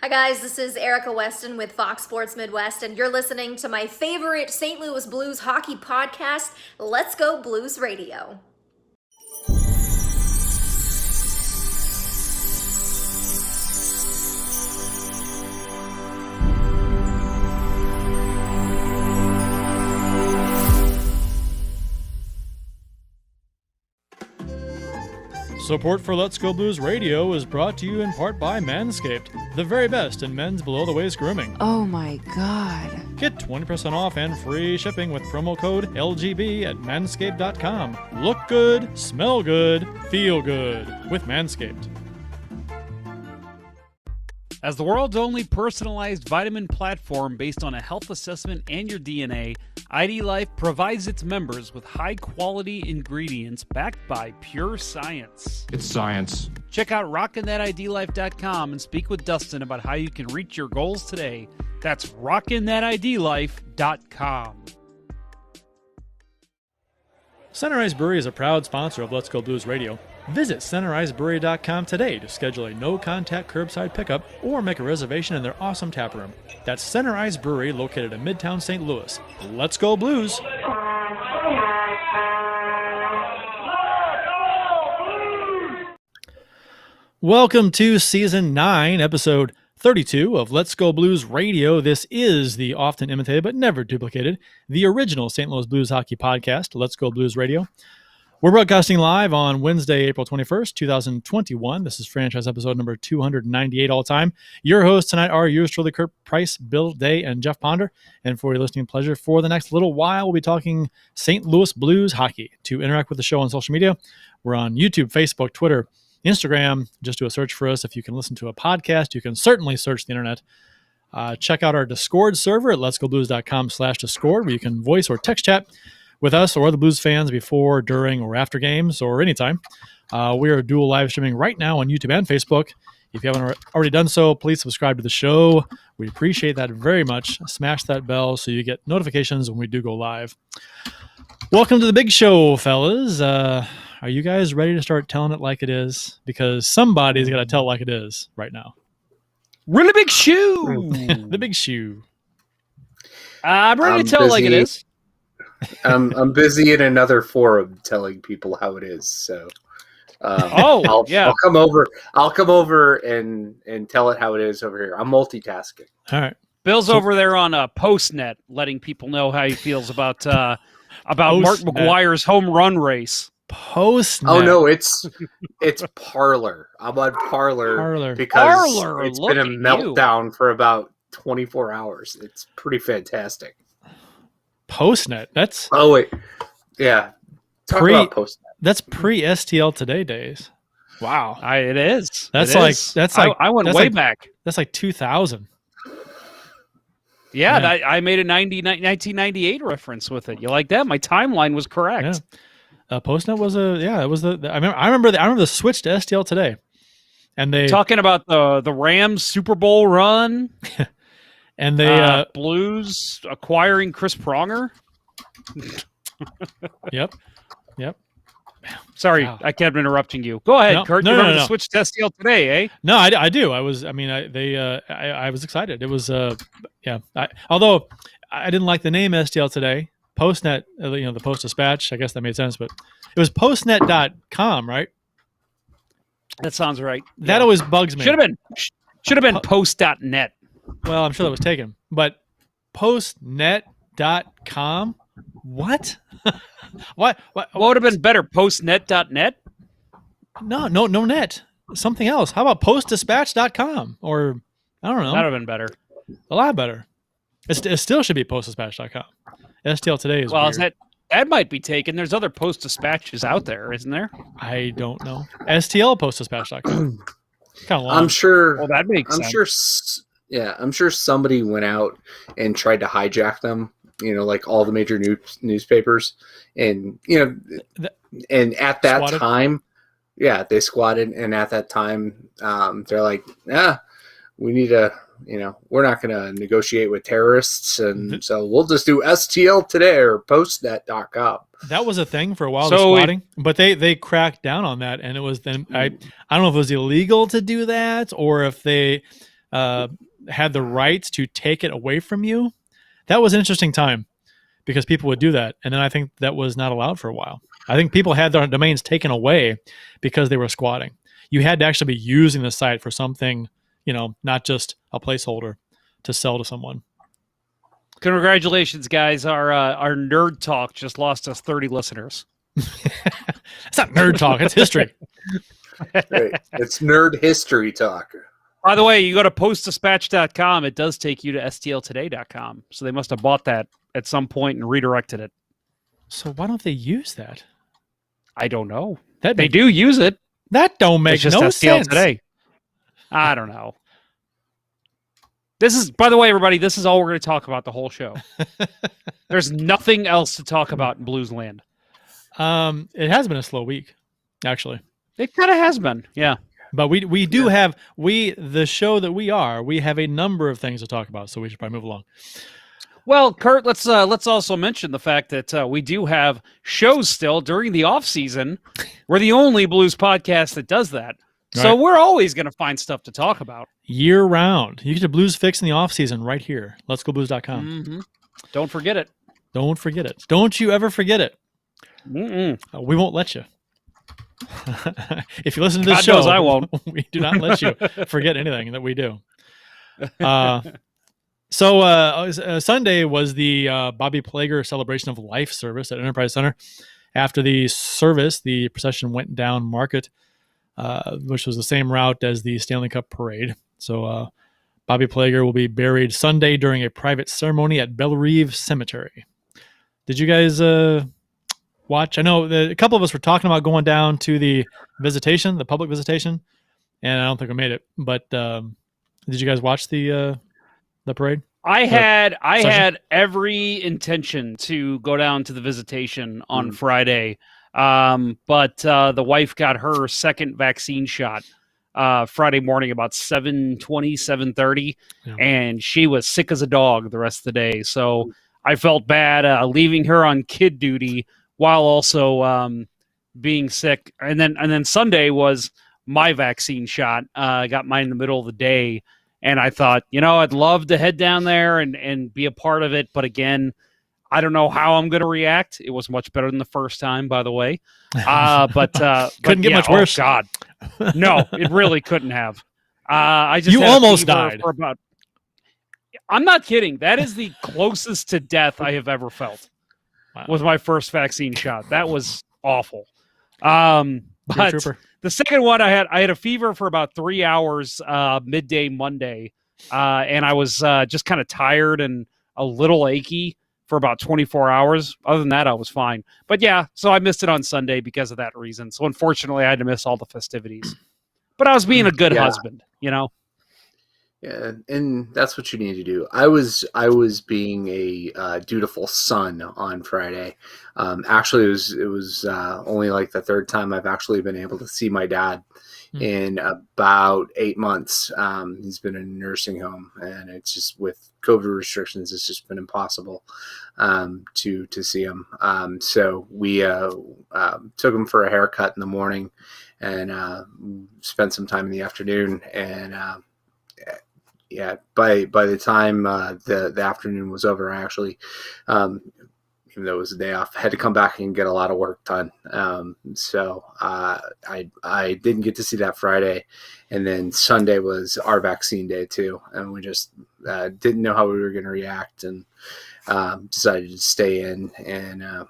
Hi guys, this is Erica Weston with Fox Sports Midwest, and you're listening to my favorite St. Louis Blues hockey podcast, Let's Go Blues Radio. Support for Let's Go Blues Radio is brought to you in part by Manscaped, the very best in men's below-the-waist grooming. Oh my God. Get 20% off and free shipping with promo code LGB at manscaped.com. Look good, smell good, feel good with Manscaped. As the world's only personalized vitamin platform based on a health assessment and your DNA, yEaH provides its members with high-quality ingredients backed by pure science. It's science. Check out rockinthatidlife.com and speak with Dustin about how you can reach your goals today. That's rockinthatidlife.com. Center Ice Brewery is a proud sponsor of Let's Go Blues Radio. Visit centericebrewery.com today to schedule a no-contact curbside pickup or make a reservation in their awesome tap room. That's Center Ice Brewery, located in Midtown St. Louis. Let's go Blues! Welcome to Season 9, Episode 32 of Let's Go Blues Radio. This is the often imitated but never duplicated, the original St. Louis Blues hockey podcast, Let's Go Blues Radio. We're broadcasting live on Wednesday, April 21st, 2021. This is franchise episode number 298 all time. Your hosts tonight are yours truly, Kurt Price, Bill Day, and Jeff Ponder. And for your listening pleasure, for the next little while, we'll be talking St. Louis Blues hockey. To interact with the show on social media, we're on YouTube, Facebook, Twitter, Instagram. Just do a search for us. If you can listen to a podcast, you can certainly search the internet. Check out our Discord server at letsgoblues.com/Discord, where you can voice or text chat with us or other Blues fans before, during, or after games or anytime. We are dual live streaming right now on YouTube and Facebook. If you haven't already done so, please subscribe to the show. We appreciate that very much. Smash that bell so you get notifications when we do go live. Welcome to the big show, fellas. Are you guys ready to start telling it like it is? Because somebody's got to tell it like it is right now. Really big shoe! The big shoe. I'm ready to tell it like it is. I'm busy in another forum telling people how it is. So, I'll come over. I'll come over and tell it how it is over here. I'm multitasking. All right. Bill's over there on Postnet, letting people know how he feels about Mark McGuire's home run race. Postnet. Oh no, it's Parler. I'm on Parler because it's been a meltdown for about 24 hours. It's pretty fantastic. Postnet. That's yeah. Talk about Postnet. That's pre-STL Today days. Wow, it is. That's like I went way back. That's like 2000. Yeah. I made a 1998 reference with it. You like that? My timeline was correct. Yeah. Postnet was it was the. I remember the switch to STL Today, and they talking about the Rams Super Bowl run. And they Blues acquiring Chris Pronger. Yep. Sorry, wow. I kept interrupting you. Go ahead, Kurt. You remember the switch to STL Today, eh? No, I do. I was excited. It was although I didn't like the name STL Today. Postnet, the Post Dispatch. I guess that made sense, but it was postnet.com, right? That sounds right. That always bugs me. Should have been post.net. Well, I'm sure that was taken, but postnet.com? What? What would have been better? Postnet.net? No net. Something else. How about postdispatch.com? Or, I don't know. That would have been better. A lot better. It still should be postdispatch.com. STL Today is weird. That might be taken. There's other Post Dispatches out there, isn't there? I don't know. STL postdispatch.com. Kind of long. I'm sure. Well, that makes sense. I'm sure somebody went out and tried to hijack them, like all the major newspapers. And, and at that time, they squatted. And at that time, they're like, we need to, we're not going to negotiate with terrorists. And so we'll just do STL Today or postnet.com. That was a thing for a while, the squatting, but they cracked down on that. And it was then, I don't know if it was illegal to do that or if they had the rights to take it away from you, that was an interesting time because people would do that. And then I think that was not allowed for a while. I think people had their domains taken away because they were squatting. You had to actually be using the site for something, not just a placeholder to sell to someone. Congratulations, guys. Our Nerd Talk just lost us 30 listeners. It's not Nerd Talk. It's history. Right. It's Nerd History Talk. By the way, you go to postdispatch.com. It does take you to stltoday.com. So they must have bought that at some point and redirected it. So why don't they use that? I don't know. They do use it. That don't make no sense. Today. I don't know. This is, by the way, everybody, this is all we're going to talk about the whole show. There's nothing else to talk about in Blues Land. It has been a slow week, actually. It kind of has been, yeah. But we do have the show that we have a number of things to talk about, so we should probably move along. Well, Kurt, let's also mention the fact that we do have shows still during the off season. We're the only blues podcast that does that, so we're always going to find stuff to talk about year round. You get a blues fix in the off season right here. Let'sGoBlues.com. Mm-hmm. Don't forget it. Don't forget it. Don't you ever forget it. We won't let you. If you listen to this God show, knows I won't. We do not let you forget anything that we do. So Sunday was the Bobby Plager Celebration of Life service at Enterprise Center. After the service, the procession went down Market, which was the same route as the Stanley Cup Parade. So Bobby Plager will be buried Sunday during a private ceremony at Bellerive Cemetery. Did you guys watch? I know a couple of us were talking about going down to the visitation, the public visitation, and I don't think we made it. But did you guys watch the parade? I had every intention to go down to the visitation on Friday, but the wife got her second vaccine shot Friday morning about 7:20, 7:30, and she was sick as a dog the rest of the day. So I felt bad leaving her on kid duty while also being sick. And then Sunday was my vaccine shot. I got mine in the middle of the day. And I thought, I'd love to head down there and be a part of it. But again, I don't know how I'm going to react. It was much better than the first time, by the way. But couldn't get much worse. Oh, God. No, it really couldn't have. You almost died. I'm not kidding. That is the closest to death I have ever felt. Wow. Was my first vaccine shot. That was awful. But the second one, I had a fever for about 3 hours midday Monday, and I was just kind of tired and a little achy for about 24 hours. Other than that, I was fine. But yeah, so I missed it on Sunday because of that reason. So unfortunately, I had to miss all the festivities. But I was being a good husband, Yeah, and that's what you need to do. I was being a dutiful son on Friday. Actually, it was only like the third time I've actually been able to see my dad in about 8 months. He's been in a nursing home, and it's just with COVID restrictions, it's just been impossible to see him. So we took him for a haircut in the morning, and spent some time in the afternoon, and yeah, by the time the afternoon was over, I actually, even though it was a day off, I had to come back and get a lot of work done. So I didn't get to see that Friday, and then Sunday was our vaccine day too, and we just didn't know how we were going to react, and decided to stay in. And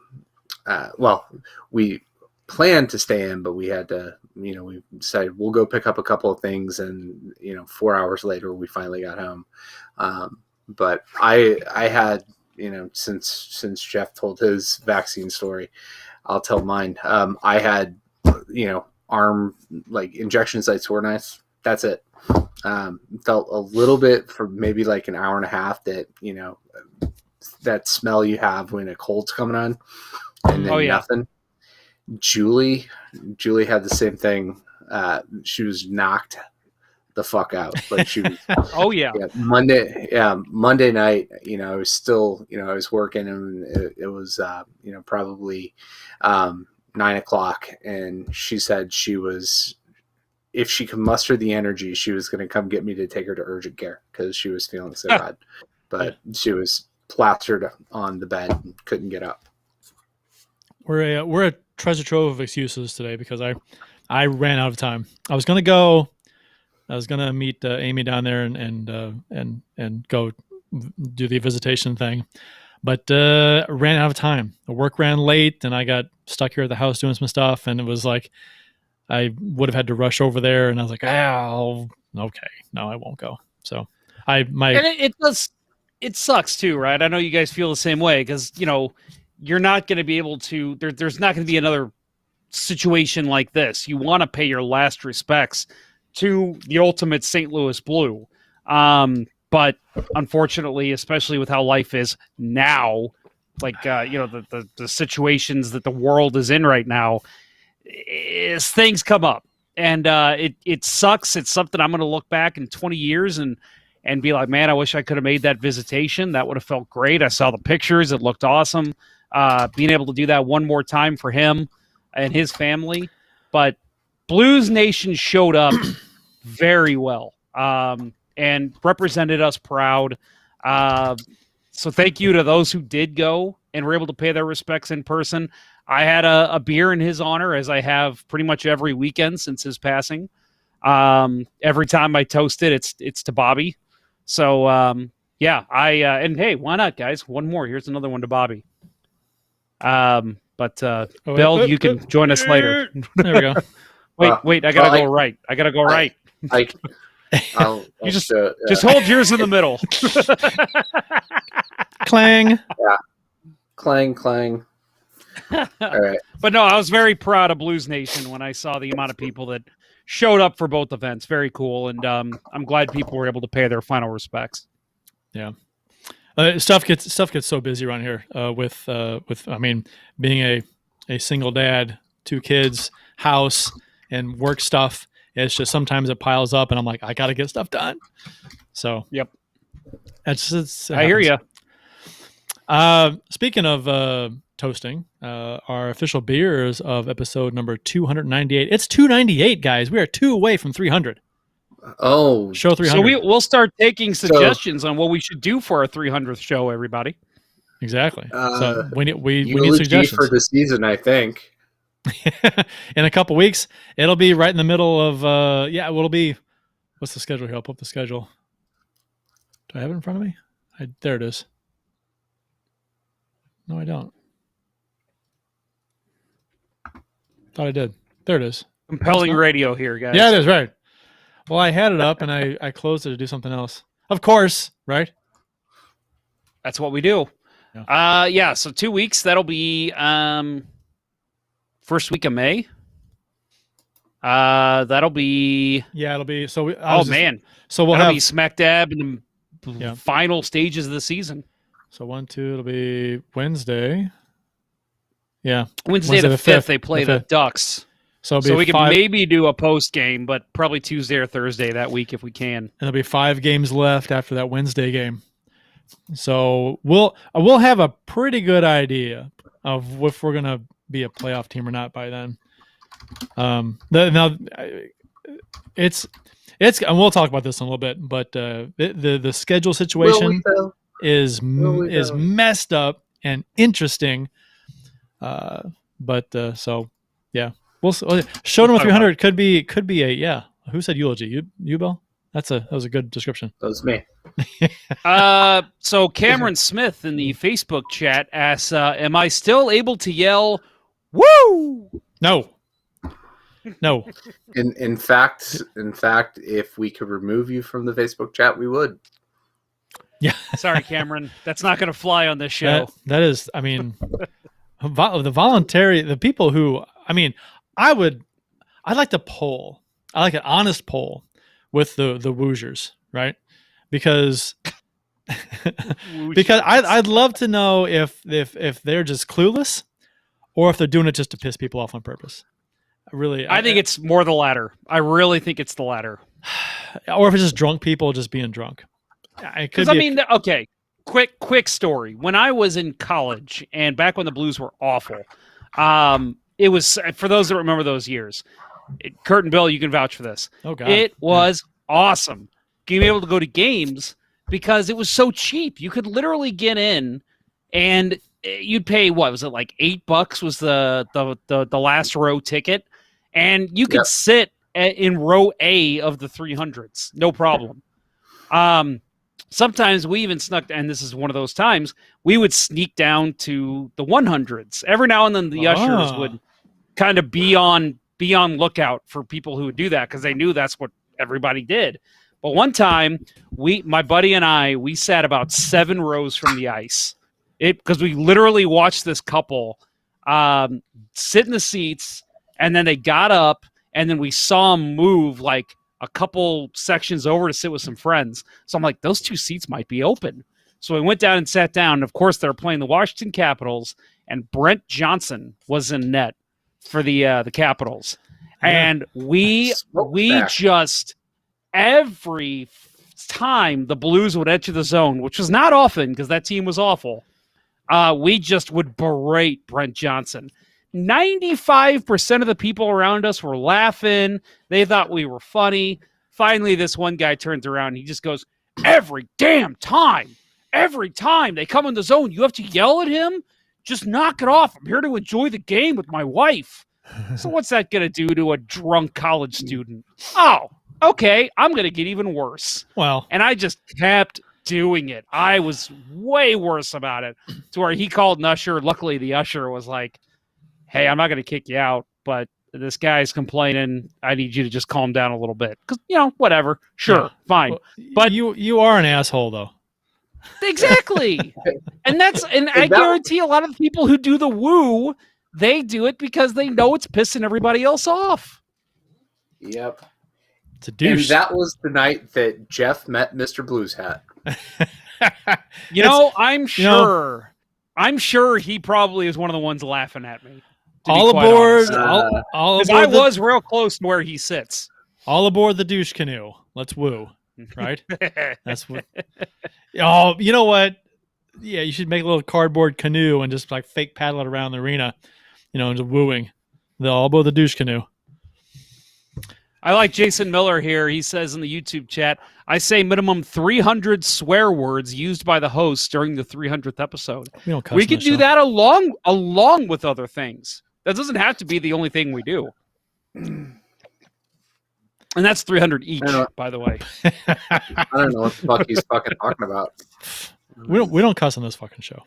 well, we planned to stay in, but we had to. We decided we'll go pick up a couple of things, and 4 hours later we finally got home. But I had since Jeff told his vaccine story, I'll tell mine. I had arm injection site soreness. That's it. Felt a little bit for maybe like an hour and a half. That that smell you have when a cold's coming on, and then nothing. Julie had the same thing. She was knocked the fuck out. Like she was, Monday night, I was still, I was working, and it was, probably 9 o'clock, and she said she was if she could muster the energy, she was going to come get me to take her to urgent care because she was feeling so bad. But she was plastered on the bed and couldn't get up. We're a treasure trove of excuses today because I ran out of time. I was gonna meet Amy down there and go do the visitation thing, but ran out of time. The work ran late, and I got stuck here at the house doing some stuff, and it was like I would have had to rush over there, and I was like, okay, no, I won't go. So it sucks too, right? I know you guys feel the same way because you're not going to be able to. There's not going to be another situation like this. You want to pay your last respects to the ultimate St. Louis Blue, but unfortunately, especially with how life is now, like the situations that the world is in right now, things come up, and it sucks. It's something I'm going to look back in 20 years and be like, man, I wish I could have made that visitation. That would have felt great. I saw the pictures. It looked awesome. Being able to do that one more time for him and his family. But Blues Nation showed up very well and represented us proud. So thank you to those who did go and were able to pay their respects in person. I had a beer in his honor, as I have pretty much every weekend since his passing. Every time I toast it, it's to Bobby. So yeah, and hey, why not, guys? One more. Here's another one to Bobby. But Bill, you can join us later. There we go. Wait, I gotta go right. I gotta go right. You just hold yours in the middle. Clang. Yeah. Clang. All right. But no, I was very proud of Blues Nation when I saw the amount of people that showed up for both events. Very cool, and I'm glad people were able to pay their final respects. Yeah. Stuff gets so busy around here with I mean, being a single dad, 2 kids, house, and work stuff. It's just sometimes it piles up, and I'm like, I got to get stuff done. So yep, I hear you. Speaking of toasting, our official beers of episode number 298. It's 298, guys. We are 2 away from 300. Oh, show 300. So we'll start taking suggestions on what we should do for our 300th show, everybody. Exactly. So we need suggestions for the season, I think. In a couple weeks, it'll be right in the middle of it'll be. What's the schedule here? I'll pull up the schedule. Do I have it in front of me? There it is. No, I don't. Thought I did. There it is. Compelling radio here, guys. Yeah, it is, right. Well, I had it up and I closed it to do something else. Of course, right? That's what we do. Yeah. So 2 weeks. That'll be first week of May. That'll be. Yeah, it'll be. So man. So we'll be smack dab in the Yeah. final stages of the season. So 1, 2, it'll be Wednesday. Yeah. Wednesday the 5th, they play the Ducks. So we can maybe do a post game, but probably Tuesday or Thursday that week if we can. And there'll be 5 games left after that Wednesday game. So we'll have a pretty good idea of if we're gonna be a playoff team or not by then. It's and we'll talk about this in a little bit, but the schedule situation is messed up and interesting. So yeah, we'll show number 300 could be a Who said eulogy? You Bill? That was a good description. That was me. So Cameron Smith in the Facebook chat asks, "Am I still able to yell, woo?" No. In fact, if we could remove you from the Facebook chat, we would. Yeah. Sorry, Cameron. That's not going to fly on this show. That is, I mean, the people who, I mean, I'd like to poll. I like an honest poll with the Woozers, right? Because I'd love to know if they're just clueless or if they're doing it just to piss people off on purpose. I think it's more the latter. I really think it's the latter. Or if it's just drunk people just being drunk. Okay, quick story. When I was in college and back when the Blues were awful, it was, for those that remember those years, Kurt and Bill, you can vouch for this. Oh, God. It was awesome. Being able to go to games because it was so cheap. You could literally get in and you'd pay, what was it, like $8 was the last row ticket, and you could sit in row A of the 300s, no problem. Sometimes we even snuck, and this is one of those times, we would sneak down to the 100s. Every now and then the ushers would kind of be on lookout for people who would do that because they knew that's what everybody did. But one time, my buddy and I, we sat about 7 rows from the ice. Because we literally watched this couple sit in the seats, and then they got up, and then we saw them move like a couple sections over to sit with some friends. So I'm like, those 2 seats might be open. So we went down and sat down. And of course, they were playing the Washington Capitals, and Brent Johnson was in net for the Capitals. And we just, every time the Blues would enter the zone, which was not often because that team was awful, we just would berate Brent Johnson. 95% of the people around us were laughing. They thought we were funny. Finally, this one guy turns around and he just goes, every time they come in the zone, you have to yell at him? Just knock it off. I'm here to enjoy the game with my wife. So what's that going to do to a drunk college student? Oh, okay, I'm going to get even worse. Well, and I just kept doing it. I was way worse about it to where he called an usher. Luckily, the usher was like, hey, I'm not going to kick you out, but this guy's complaining. I need you to just calm down a little bit. Because, whatever. Sure, fine. Well, but you are an asshole, though. Exactly. and I guarantee a lot of the people who do the woo, they do it because they know it's pissing everybody else off. Yep. It's a douche. And that was the night that Jeff met Mr. Blues Hat. I'm sure he probably is one of the ones laughing at me. All aboard! All aboard! I was real close to where he sits. All aboard the douche canoe. Let's woo, right? That's what. Oh, you know what? Yeah, you should make a little cardboard canoe and just like fake paddle it around the arena, and just wooing. All aboard the douche canoe. I like Jason Miller here. He says in the YouTube chat, I say minimum 300 swear words used by the host during the 300th episode. We could do that along with other things. That doesn't have to be the only thing we do. And that's 300 each, by the way. I don't know what the fuck he's fucking talking about. We don't cuss on this fucking show.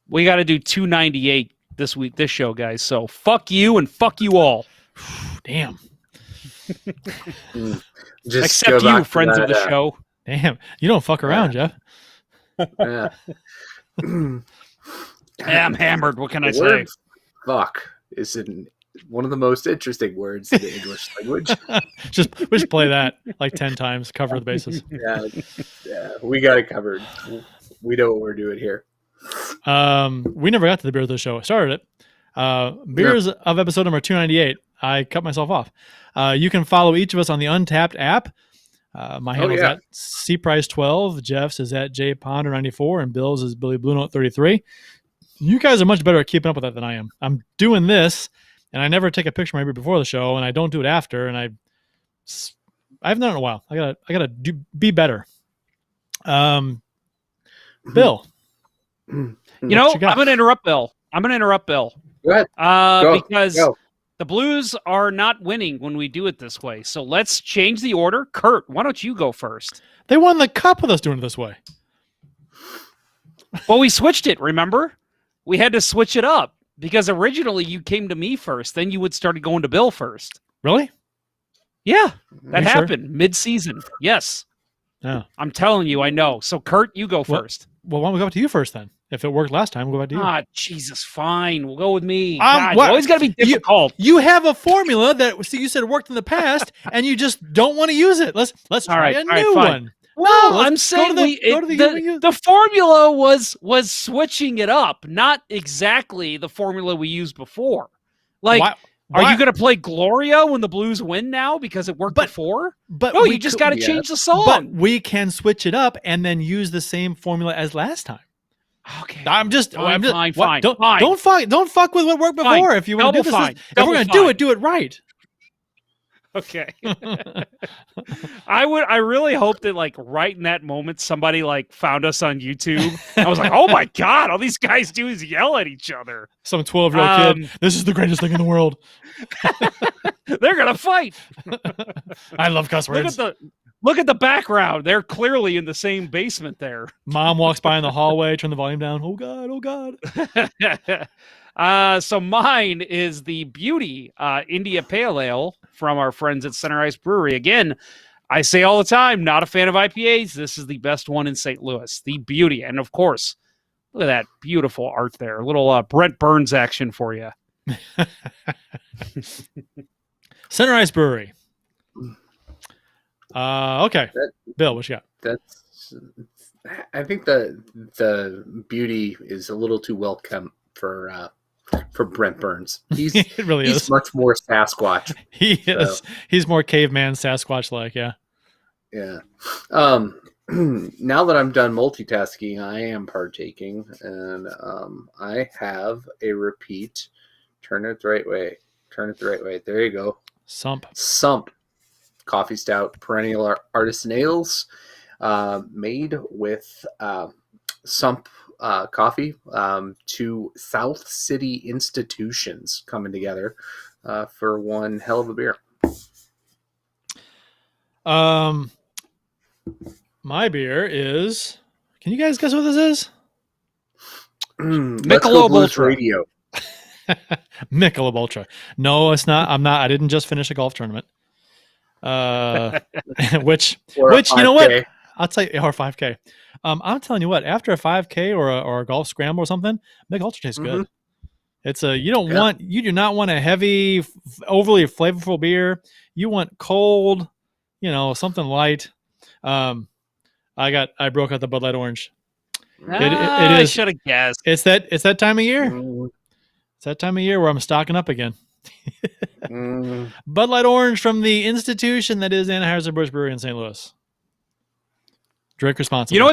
We got to do 298 this show, guys. So fuck you and fuck you all. Damn. Except you, friends of the show. Damn, you don't fuck around, Jeff. Yeah. I'm hammered. What can I say? Fuck is one of the most interesting words in the English language. just play that like 10 times, cover the bases. Yeah, we got it covered. We know what we're doing here. We never got to the beer of the show. I started it. Beers of episode number 298. I cut myself off. You can follow each of us on the Untapped app. My handle is at cprice12. Jeff's is at jponder94, and Bill's is Billy Blue Note 33. You guys are much better at keeping up with that than I am. I'm doing this, and I never take a picture maybe before the show, and I don't do it after, and I haven't done it in a while. I gotta be better. Bill, I'm gonna interrupt Bill. Go ahead. Because the Blues are not winning when we do it this way. So let's change the order. Kurt, why don't you go first? They won the cup with us doing it this way. Well, we switched it, remember? We had to switch it up because originally you came to me first. Then you would start going to Bill first. Really? Yeah, that happened mid-season. Yes. Yeah. I'm telling you, I know. So, Kurt, you go first. Well, why don't we go back to you first then? If it worked last time, we'll go back to you. Ah, Jesus, fine. We'll go with me. God, you always got to be difficult. You have a formula that you said worked in the past, and you just don't want to use it. Let's try a new one. Well, I'm saying the formula was switching it up, not exactly the formula we used before. Like, are you going to play Gloria when the Blues win now because it worked before? But no, you just got to change the song. But we can switch it up and then use the same formula as last time. Okay. I'm just fine. Don't fuck with what worked before. If you want to do this, if we're going to do it right. Okay. I really hope that like right in that moment somebody like found us on YouTube. I was like, oh my God, all these guys do is yell at each other. Some 12-year-old kid. This is the greatest thing in the world. They're gonna fight. I love cuss words. Look at the background. They're clearly in the same basement there. Mom walks by in the hallway, turn the volume down. Oh God, oh God. So mine is the Beauty India Pale Ale from our friends at Center Ice Brewery. Again, I say all the time, not a fan of IPAs. This is the best one in St. Louis, the Beauty. And of course, look at that beautiful art there. A little Brent Burns action for you. Center Ice Brewery. Okay. Bill, what you got? I think the Beauty is a little too well kept for Brent Burns. He's it really he's is. much more Sasquatch. He is. He's more caveman Sasquatch like, yeah. Yeah. Now that I'm done multitasking, I am partaking, and I have a repeat. Turn it the right way. Turn it the right way. There you go. Sump Coffee Stout, perennial artisan ales, made with Sump coffee. Two South City institutions coming together for one hell of a beer. My beer is. Can you guys guess what this is? Michelob Ultra Radio. Michelob Ultra. No, it's not. I'm not. I didn't just finish a golf tournament. Which you know what? I'll tell you, or 5K. I'm telling you what. After a 5K or a golf scramble or something, Michelob Ultra tastes good. It's a you do not want a heavy, overly flavorful beer. You want cold, something light. I broke out the Bud Light Orange. It is. I should have guessed. It's that time of year. It's that time of year where I'm stocking up again. Bud Light Orange from the institution that is Anheuser-Busch Brewery in St. Louis. Drink responsibly. You know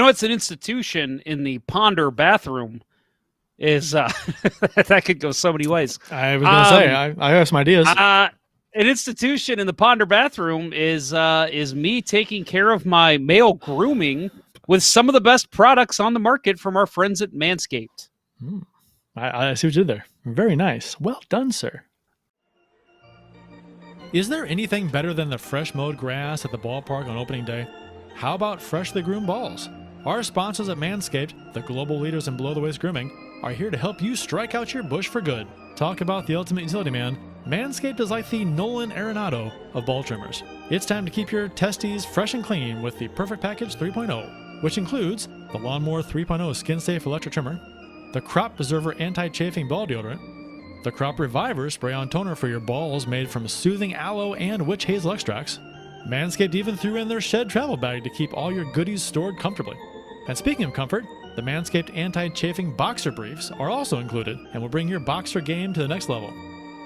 it's an institution in the Ponder bathroom. Is that could go so many ways. I was going to say I have some ideas. An institution in the Ponder bathroom is me taking care of my male grooming with some of the best products on the market from our friends at Manscaped. I see what you did there. Very nice. Well done, sir. Is there anything better than the fresh mowed grass at the ballpark on opening day? How about freshly groomed balls? Our sponsors at Manscaped, the global leaders in below-the-waist grooming, are here to help you strike out your bush for good. Talk about the ultimate utility man. Manscaped is like the Nolan Arenado of ball trimmers. It's time to keep your testes fresh and clean with the Perfect Package 3.0, which includes the Lawnmower 3.0 skin-safe electric trimmer, the Crop Preserver Anti-Chafing Ball Deodorant, the Crop Reviver Spray-On Toner for your balls made from soothing aloe and witch hazel extracts. Manscaped even threw in their shed travel bag to keep all your goodies stored comfortably. And speaking of comfort, the Manscaped Anti-Chafing Boxer Briefs are also included and will bring your boxer game to the next level.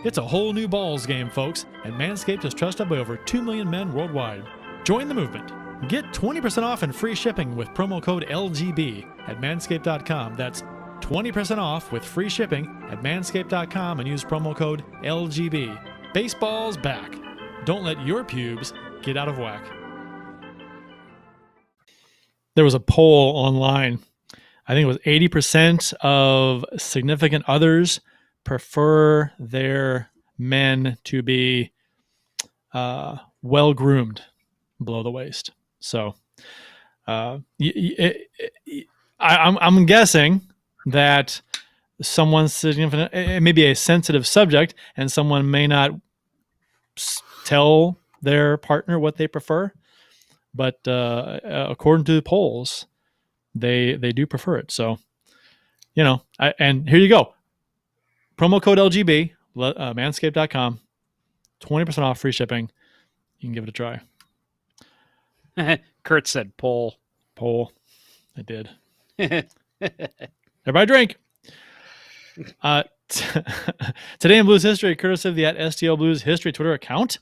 It's a whole new balls game, folks, and Manscaped is trusted by over 2 million men worldwide. Join the movement. Get 20% off and free shipping with promo code LGB at manscaped.com. That's 20% off with free shipping at manscaped.com and use promo code LGB. Baseball's back. Don't let your pubes get out of whack. There was a poll online. I think it was 80% of significant others prefer their men to be well-groomed below the waist. So I'm guessing that someone's significant, it may be a sensitive subject, and someone may not tell their partner what they prefer, but according to the polls, they do prefer it. So, and here you go. Promo code LGB, manscaped.com, 20% off, free shipping. You can give it a try. Kurt said poll. I did. Everybody drink. Today in Blues history, courtesy of the @STL Blues History Twitter account.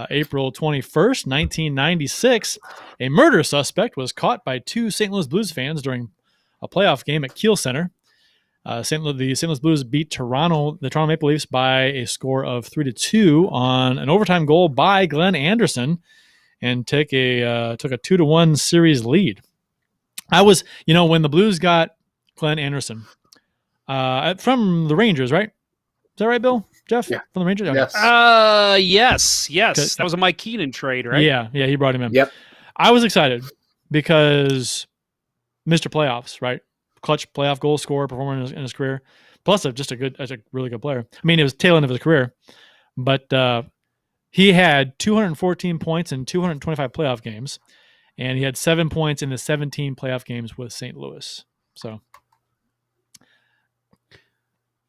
April 21st, 1996, a murder suspect was caught by two St. Louis Blues fans during a playoff game at Kiel Center. The St. Louis Blues beat the Toronto Maple Leafs by a score of 3-2 on an overtime goal by Glenn Anderson, and took a 2-1 series lead. I was, when the Blues got Glenn Anderson from the Rangers, right? Is that right, Bill? Jeff? Yeah. From the Rangers? Yes. That was a Mike Keenan trade, right? Yeah, he brought him in. Yep. I was excited because Mr. Playoffs, right? Clutch playoff goal scorer, performer in his career. Plus, just a really good player. I mean, it was tail end of his career, but he had 214 points in 225 playoff games, and he had 7 points in the 17 playoff games with St. Louis. So,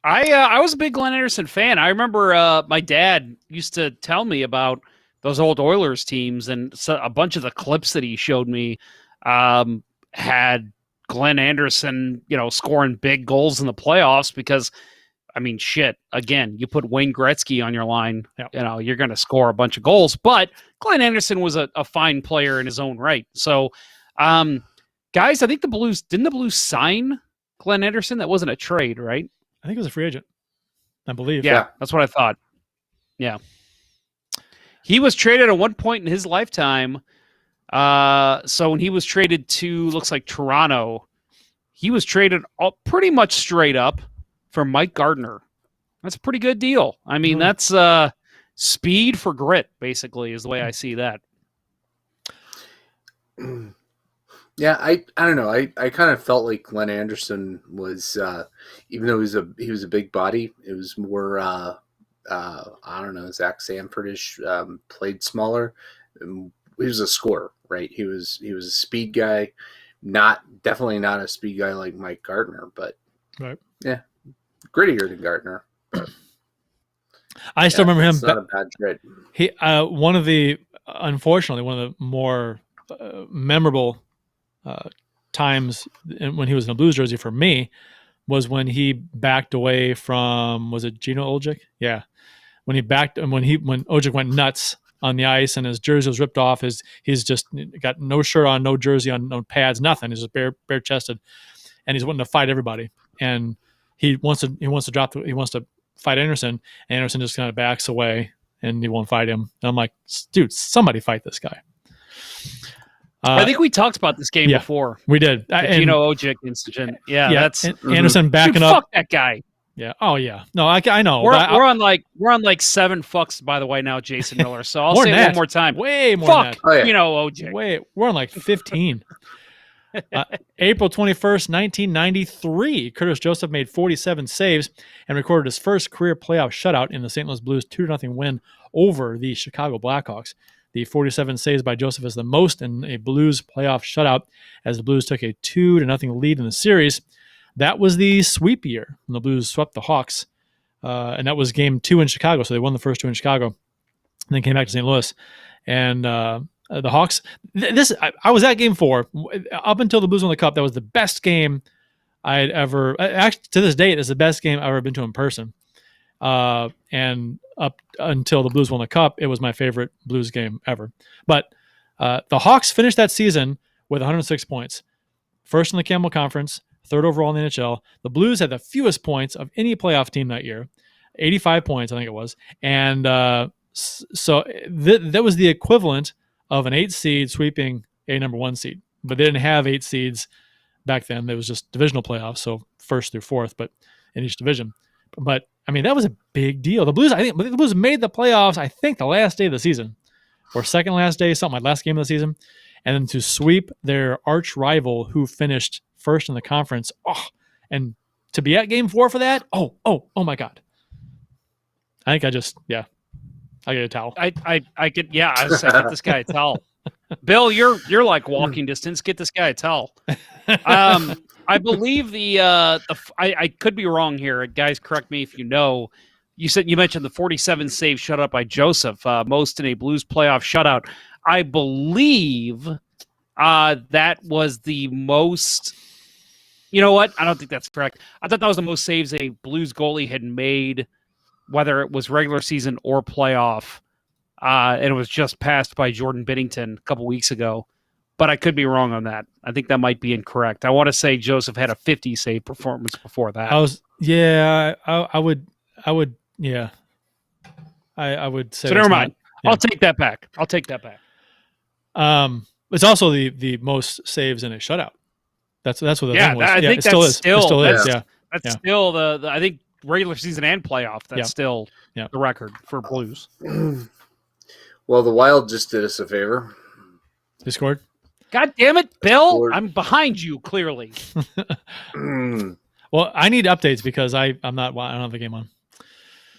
I was a big Glenn Anderson fan. I remember my dad used to tell me about those old Oilers teams, and a bunch of the clips that he showed me had Glenn Anderson, scoring big goals in the playoffs because, I mean, shit, again, you put Wayne Gretzky on your line, you're going to score a bunch of goals. But Glenn Anderson was a fine player in his own right. So, guys, I think didn't the Blues sign Glenn Anderson? That wasn't a trade, right? I think it was a free agent, I believe. Yeah, that's what I thought. Yeah. He was traded at one point in his lifetime. So when he was traded to, looks like Toronto, he was traded pretty much straight up for Mike Gardner. That's a pretty good deal. I mean, that's speed for grit, basically, is the way I see that. Yeah, I don't know. I kind of felt like Glenn Anderson was, even though he was a big body, it was more, I don't know, Zach Sanford-ish, played smaller. He was a scorer, right? He was a speed guy, definitely not a speed guy like Mike Gardner, but right. Yeah, grittier than Gardner. I still remember him. Not a bad trade. He unfortunately one of the more memorable times when he was in a Blues jersey for me was when he backed away from, was it Gino Oljic? Yeah, when Oljic went nuts on the ice and his jersey was ripped off. He's just got no shirt on, no jersey on, no pads, nothing. He's just bare chested, and he's wanting to fight everybody. And he wants to fight Anderson. And Anderson just kind of backs away, and he won't fight him. And I'm like, dude, somebody fight this guy. I think we talked about this game before. We did. Gino Oljic incident. Yeah, that's Anderson backing up. Fuck that guy. Yeah. Oh yeah. No, I know. We're on like 7 fucks by the way now, Jason Miller. So I'll say it one more time. Way more. Fuck. Gino Oljic. We're on like 15. April 21st, 1993. Curtis Joseph made 47 saves and recorded his first career playoff shutout in the St. Louis Blues 2-0 win over the Chicago Blackhawks. The 47 saves by Joseph is the most in a Blues playoff shutout, as the Blues took a 2-0 lead in the series. That was the sweep year when the Blues swept the Hawks, and that was game 2 in Chicago. So they won the first 2 in Chicago, and then came back to St. Louis. And the Hawks, I was at game 4 up until the Blues won the Cup. That was the best game I'd ever. Actually, to this date, it's the best game I've ever been to in person. And up until the Blues won the Cup, it was my favorite Blues game ever. But the Hawks finished that season with 106 points, first in the Campbell Conference, third overall in the NHL. The Blues had the fewest points of any playoff team that year, 85 points, I think it was. And so that was the equivalent of an 8 seed sweeping a number 1 seed. But they didn't have 8 seeds back then. It was just divisional playoffs, so first through fourth, but in each division. But I mean, that was a big deal. The Blues made the playoffs, I think, the last day of the season, or second last day, something like last game of the season, and then to sweep their arch rival who finished first in the conference. Oh, and to be at game 4 for that. Oh my God. I think I get a towel. I could, I was like, get this guy a towel. Bill, you're like walking distance. Get this guy a towel. I believe I could be wrong here. Guys, correct me if you know. You mentioned the 47 save shutout by Joseph, most in a Blues playoff shutout. I believe that was the most. You know what? I don't think that's correct. I thought that was the most saves a Blues goalie had made, whether it was regular season or playoff. And it was just passed by Jordan Binnington a couple weeks ago. but I could be wrong on that. I think that might be incorrect. I want to say Joseph had a 50 save performance before that. I would say so. Never mind. I'll take that back. It's also the most saves in a shutout. That's what the thing was. I think it still is. It still is. Yeah. That's still the I think regular season and playoff. That's still the record for Blues. Well, the Wild just did us a favor. They scored. God damn it, Bill! I'm behind you clearly. Well, I need updates because I don't have the game on.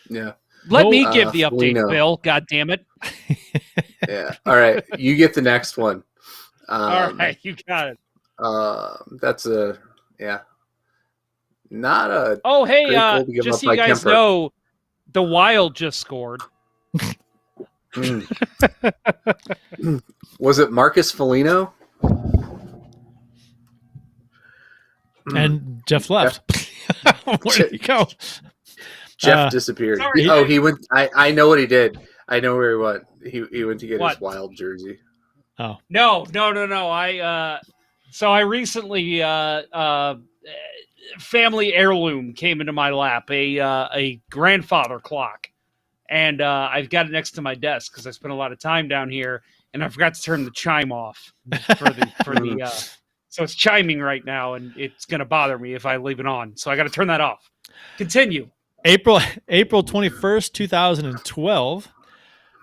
Yeah. Let me give the update, Bill. God damn it. Yeah. All right. You get the next one. All right. You got it. That's not a. Oh, hey, just so you guys know, the Wild just scored. Was it Marcus Foligno? And Jeff left. Where did he go? Jeff disappeared. Sorry. He went. I know what he did. I know where he went. He went to get his Wild jersey. Oh no! So I recently family heirloom came into my lap, a grandfather clock, and I've got it next to my desk because I spent a lot of time down here, and I forgot to turn the chime off for the. So it's chiming right now, and it's going to bother me if I leave it on. So I got to turn that off. Continue. April 21st, 2012.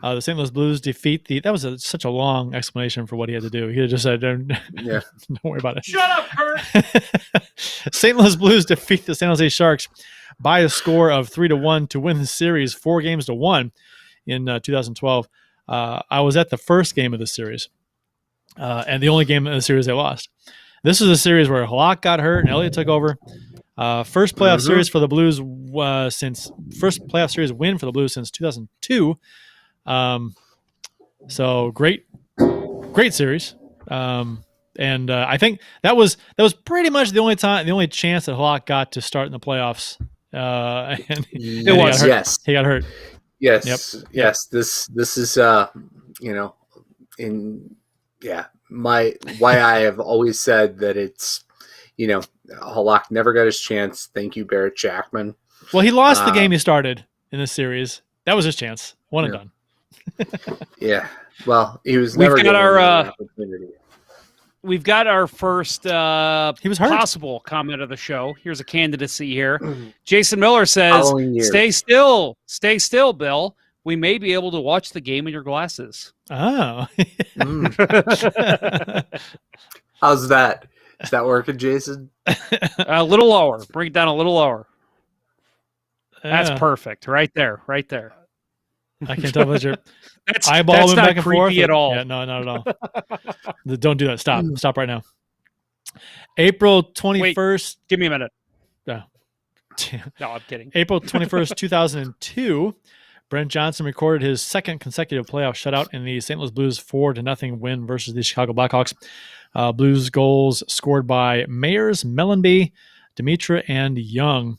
The St. Louis Blues defeat that was such a long explanation for what he had to do. He had just said, don't worry about it. Shut up, Kurt. St. Louis Blues defeat the San Jose Sharks by a score of 3-1 to win the series 4-1 in 2012. I was at the first game of the series, and the only game in the series they lost. This is a series where Halak got hurt and Elliott took over. First playoff series for the Blues first playoff series win for the Blues since 2002. So great series. And I think that was pretty much the only chance that Halak got to start in the playoffs. And it was, yes. He got hurt. Yes. Yep. Yes. This is, why I have always said that it's, Halak never got his chance. Thank you, Barrett Jackman. Well, he lost the game he started in this series. That was his chance. One and done. Yeah. Well, he was never given an opportunity. We've got our first he was hurt. Possible comment of the show. Here's a candidacy here. Jason Miller says, stay still, Bill. We may be able to watch the game in your glasses. Oh. How's that? Is that working, Jason? A little lower. Bring it down a little lower. That's perfect. Right there. I can't tell if you're eyeballing back and forth. At all. Yeah, no, not at all. Don't do that. Stop right now. April 21st. Wait, give me a minute. No, I'm kidding. April 21st, 2002. Brent Johnson recorded his second consecutive playoff shutout in the St. Louis Blues 4-0 win versus the Chicago Blackhawks. Blues goals scored by Mayers, Mellenby, Dimitra, and Young.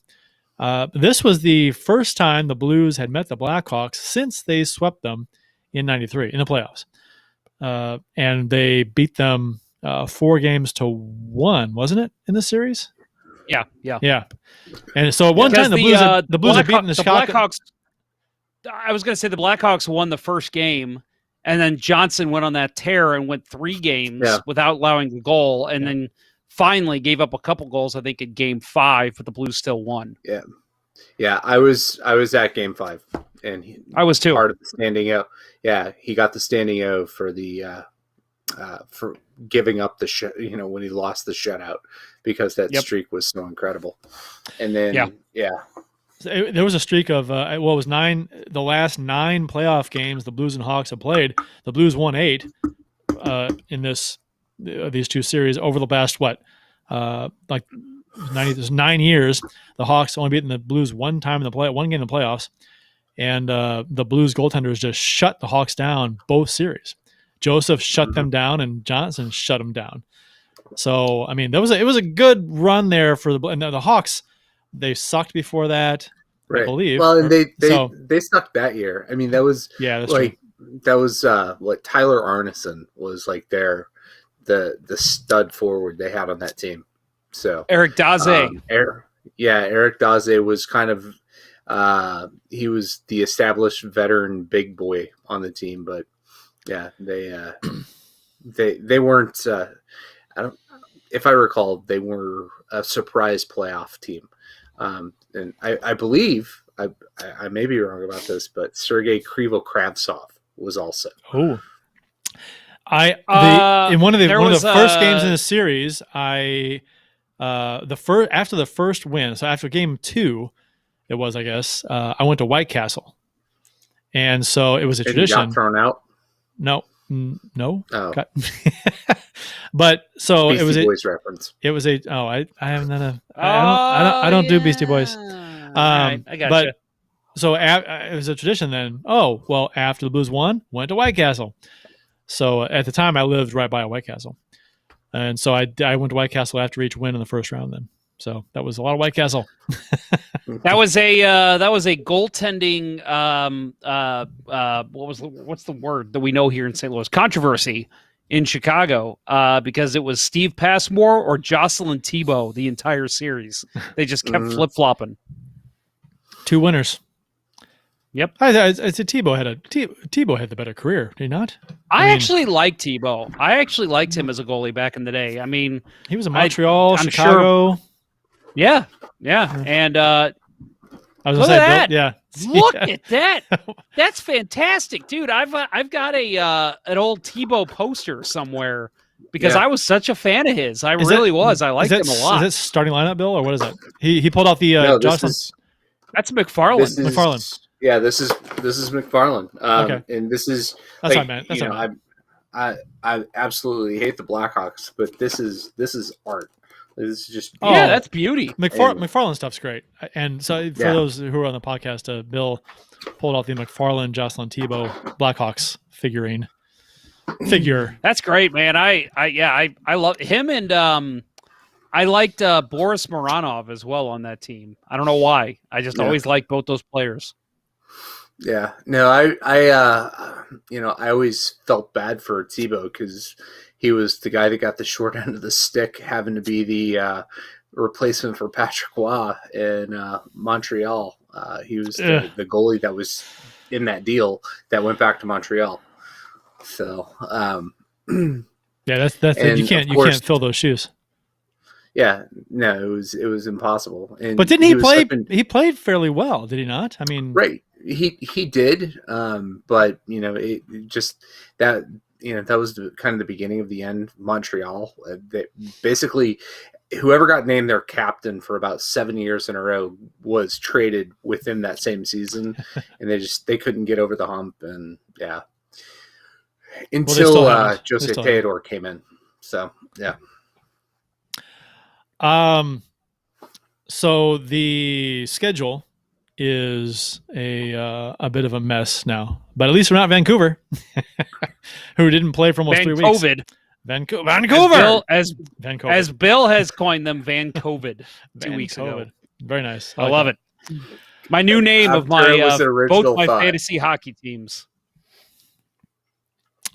This was the first time the Blues had met the Blackhawks since they swept them in '93 in the playoffs. And they beat them 4-1, wasn't it, in this series? Yeah. And so at one time the Blues had beaten the Chicago Blackhawks. I was going to say the Blackhawks won the first game, and then Johnson went on that tear and went 3 games without allowing a goal, and then finally gave up a couple goals, I think, in Game 5, but the Blues still won. Yeah. I was at Game 5, and I was too. Part of the standing O. Yeah, he got the standing O for the for giving up the when he lost the shutout because that streak was so incredible. And then there was a streak of was 9. The last 9 playoff games the Blues and Hawks have played. The Blues won 8 in these two series over the past 9 years. The Hawks only beaten the Blues one game in the playoffs, and the Blues goaltenders just shut the Hawks down both series. Joseph shut them down, and Johnson shut them down. So it was a good run there for the Hawks. They sucked before that, right. I believe. Well, and they sucked that year. That was that's like true. That was what Tyler Arneson was like their the stud forward they had on that team. So Eric Daze. Eric Daze was kind of he was the established veteran big boy on the team, but yeah, they weren't. If I recall, they were a surprise playoff team, and I believe I may be wrong about this, but Sergei Krivo-Kravtsov was also. Oh, in one of the first games in the series, after the first win, so after game 2, it was, I guess, I went to White Castle, and so it was a tradition. You got thrown out? No. Oh. But so Beastie it was Boys reference. It was I haven't done I don't do Beastie Boys. Right, I got you. So it was a tradition then. Oh, well, after the Blues won, went to White Castle. So at the time, I lived right by a White Castle, and so I went to White Castle after each win in the first round. Then, so that was a lot of White Castle. That was a goaltending. What's the word that we know here in St. Louis? Controversy in Chicago, because it was Steve Passmore or Jocelyn Thibault the entire series. They just kept flip flopping. 2 winners. Yep. I said Thibault had the better career, did he not? I actually liked Thibault. I actually liked him as a goalie back in the day. I mean, he was in Montreal, I'm Chicago. Sure, yeah. And I was look gonna say, at that. Yeah. Look at that. That's fantastic, dude. I've got an old Thibault poster somewhere because I was such a fan of his. I really was. I liked him a lot. Is that starting lineup, Bill, or what is that? He pulled out the Jocelyn. That's McFarland. McFarland. Yeah, this is McFarland. Okay. And this is that's what I meant. That's what I meant. I absolutely hate the Blackhawks, but this is art. This is just that's beauty. McFarland stuff's great. And so for those who are on the podcast, Bill pulled out the McFarland Jocelyn Thibault Blackhawks figure. That's great, man. I love him, and I liked Boris Moranov as well on that team. I don't know why. I just always liked both those players. Yeah, no, I always felt bad for Thibault because he was the guy that got the short end of the stick, having to be the replacement for Patrick Roy in Montreal. He was the goalie that was in that deal that went back to Montreal. So, that's you can't fill those shoes. Yeah, no, it was impossible. And but didn't he play? He played fairly well, did he not? I mean, right. He did, but it just that that was kind of the beginning of the end. Montreal, that basically whoever got named their captain for about 7 years in a row was traded within that same season, and they couldn't get over the hump, and until Jose Theodore came in. So yeah. So the schedule is a bit of a mess now, but at least we're not Vancouver, who didn't play for almost 3 weeks. Vancouver, as Bill has coined them, Vancouver 2 weeks ago. Very nice. I love it. My new name of my both my fantasy hockey teams.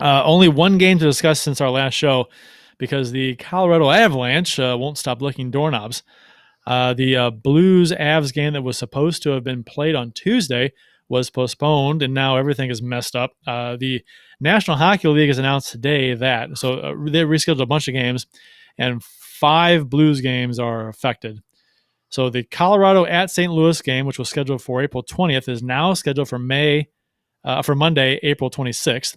Only one game to discuss since our last show, because the Colorado Avalanche won't stop licking doorknobs. The Blues-Avs game that was supposed to have been played on Tuesday was postponed, and now everything is messed up. The National Hockey League has announced today that, so they rescheduled a bunch of games, and 5 Blues games are affected. So the Colorado at St. Louis game, which was scheduled for April 20th, is now scheduled for Monday, April 26th.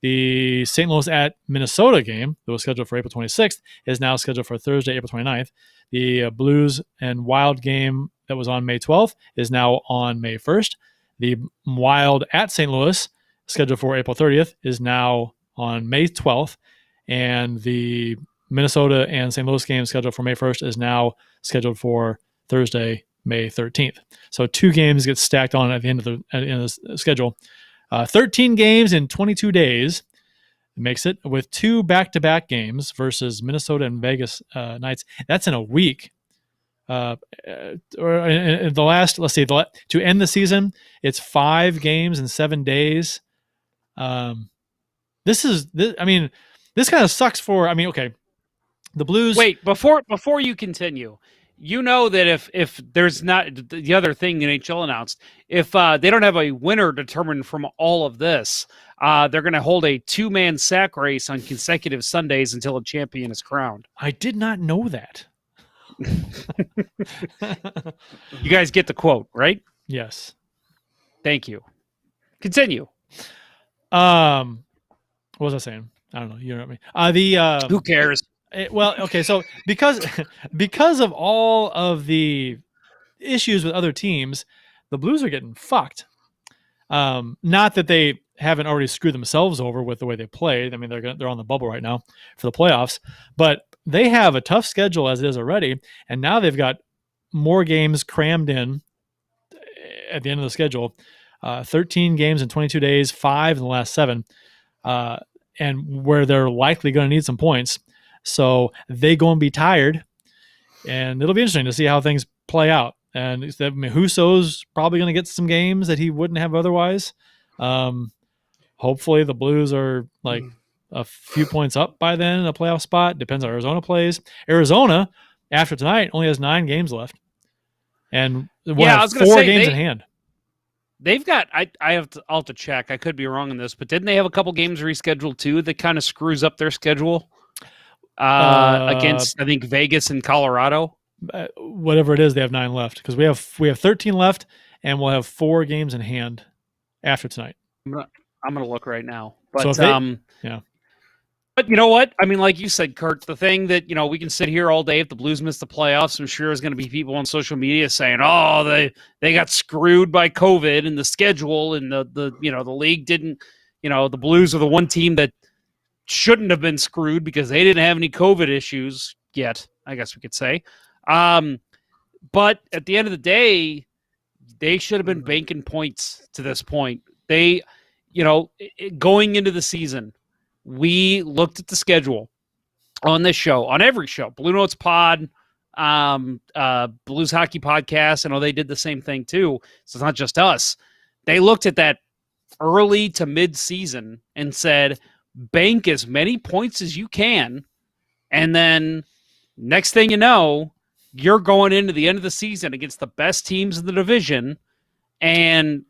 The St. Louis at Minnesota game that was scheduled for April 26th is now scheduled for Thursday, April 29th. The Blues and Wild game that was on May 12th is now on May 1st. The Wild at St. Louis, scheduled for April 30th, is now on May 12th. And the Minnesota and St. Louis game scheduled for May 1st is now scheduled for Thursday, May 13th. So 2 games get stacked on at the end of the schedule. 13 games in 22 days makes it, with 2 back-to-back games versus Minnesota and Vegas Knights. That's in a week. Or in the last, let's see, to end the season, it's 5 games in 7 days. This this kind of sucks for. I mean, okay, the Blues. Wait, before you continue, you know that if there's not the other thing the NHL announced, if they don't have a winner determined from all of this, they're going to hold a 2-man sack race on consecutive Sundays until a champion is crowned. I did not know that. You guys get the quote, right? Yes. Thank you. Continue. What was I saying? I don't know. You know what I mean? Who cares? Well, okay. So because of all of the issues with other teams, the Blues are getting fucked. Not that they haven't already screwed themselves over with the way they played. I mean, they're on the bubble right now for the playoffs, but they have a tough schedule as it is already, and now they've got more games crammed in at the end of the schedule. 13 games in 22 days, 5 in the last 7, and where they're likely going to need some points. So they going to be tired, and it'll be interesting to see how things play out. And I mean, Husso's probably going to get some games that he wouldn't have otherwise. Hopefully the Blues are like a few points up by then in a playoff spot. Depends on how Arizona plays. Arizona, after tonight, only has 9 games left. And we'll have 4 games in hand. They've got, I'll have to check. I could be wrong on this, but didn't they have a couple games rescheduled too that kind of screws up their schedule against, I think, Vegas and Colorado? Whatever it is, they have 9 left because we have 13 left, and we'll have 4 games in hand after tonight. I'm gonna look right now. But so yeah. But you know what? I mean, like you said, Kurt, the thing that, we can sit here all day if the Blues miss the playoffs. I'm sure there's going to be people on social media saying, "Oh, they got screwed by COVID and the schedule, and the league didn't. The Blues are the one team that shouldn't have been screwed because they didn't have any COVID issues yet." I guess we could say. But at the end of the day, they should have been banking points to this point. They, going into the season, we looked at the schedule on this show, on every show, Blue Notes Pod, Blues Hockey Podcast. I know they did the same thing too. So it's not just us. They looked at that early to mid-season and said, bank as many points as you can. And then next thing you know, you're going into the end of the season against the best teams in the division, and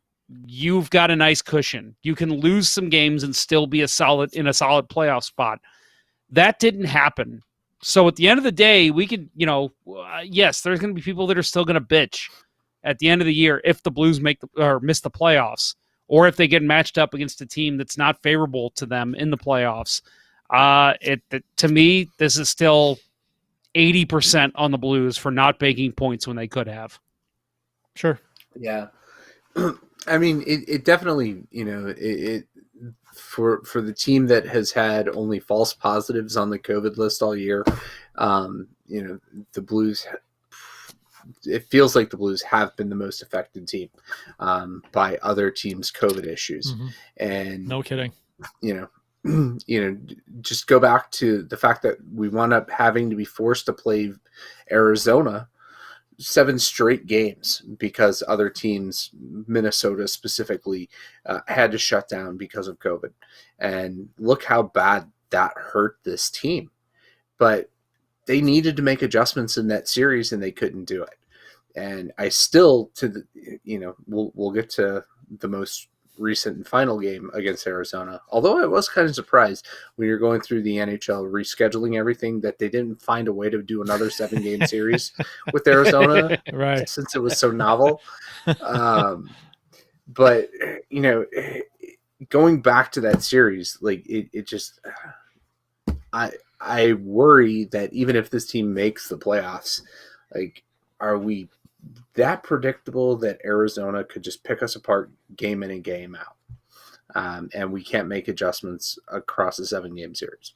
you've got a nice cushion. You can lose some games and still be in a solid playoff spot. That didn't happen. So at the end of the day, we could, yes, there's going to be people that are still going to bitch at the end of the year if the Blues miss the playoffs, or if they get matched up against a team that's not favorable to them in the playoffs. To me, this is still 80% on the Blues for not banking points when they could have. Sure. Yeah. I mean, it definitely, for the team that has had only false positives on the COVID list all year, the Blues, it feels like the Blues have been the most affected team by other teams' COVID issues. Mm-hmm. And no kidding. Just go back to the fact that we wound up having to be forced to play Arizona 7 straight games because other teams, Minnesota specifically, had to shut down because of COVID. And look how bad that hurt this team. But they needed to make adjustments in that series, and they couldn't do it. And I still, we'll get to the most recent and final game against Arizona. Although I was kind of surprised when you're going through the NHL rescheduling everything that they didn't find a way to do another 7-game series with Arizona, right? Since it was so novel. But going back to that series, like it just, I worry that even if this team makes the playoffs, like, are we that predictable that Arizona could just pick us apart game in and game out, and we can't make adjustments across a 7-game series?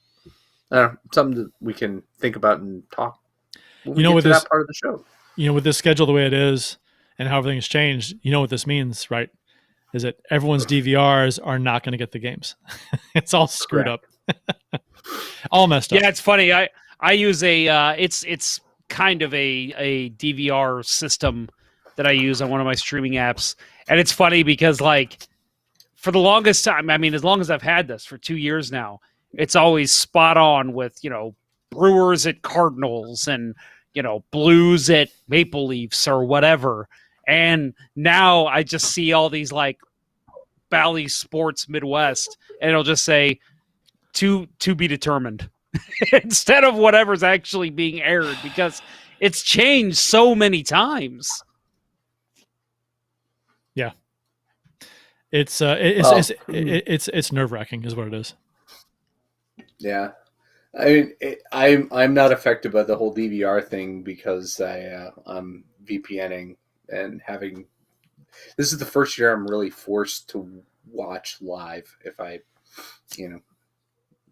Something that we can think about and talk. With that part of the show, with this schedule the way it is and how everything's changed, what this means, right? Is that everyone's DVRs are not going to get the games. It's all screwed up, all messed up. Yeah, it's funny. I use it's kind of a DVR system that I use on one of my streaming apps. And it's funny because, like, for the longest time, I mean, as long as I've had this for 2 years now, it's always spot on with, Brewers at Cardinals and, Blues at Maple Leafs or whatever. And now I just see all these like Bally Sports Midwest, and it'll just say to be determined instead of whatever's actually being aired, because it's changed so many times. Yeah. It's nerve-wracking is what it is. Yeah. I mean, I'm not affected by the whole DVR thing because I'm VPNing and having. This is the first year I'm really forced to watch live if I,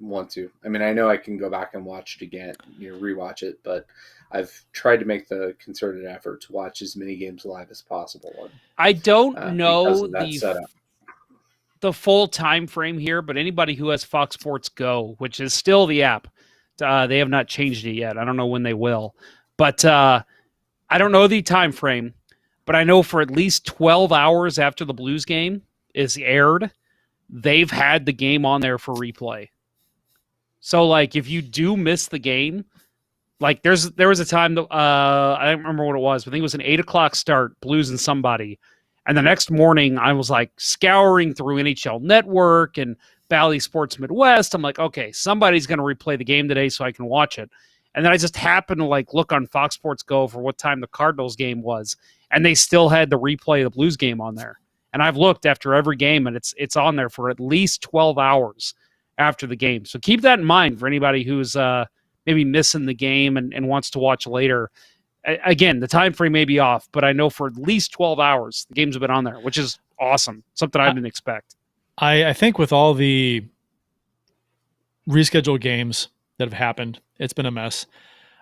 want to. I mean, I know I can go back and watch it again, rewatch it, but I've tried to make the concerted effort to watch as many games live as possible. I don't know setup. The full time frame here, but anybody who has Fox Sports Go, which is still the app, they have not changed it yet. I don't know when they will, but I don't know the time frame, but I know for at least 12 hours after the Blues game is aired, they've had the game on there for replay. So like if you do miss the game, like there was a time that, I don't remember what it was, but I think it was an 8:00 start, Blues and somebody. And the next morning, I was like scouring through NHL Network and Bally Sports Midwest. I'm like, okay, somebody's going to replay the game today so I can watch it. And then I just happened to like look on Fox Sports Go for what time the Cardinals game was, and they still had the replay of the Blues game on there. And I've looked after every game, and it's on there for at least 12 hours after the game. So keep that in mind for anybody who's maybe missing the game and wants to watch later. Again, the time frame may be off, but I know for at least 12 hours the games have been on there, which is awesome. Something I didn't expect. I think with all the rescheduled games that have happened, it's been a mess.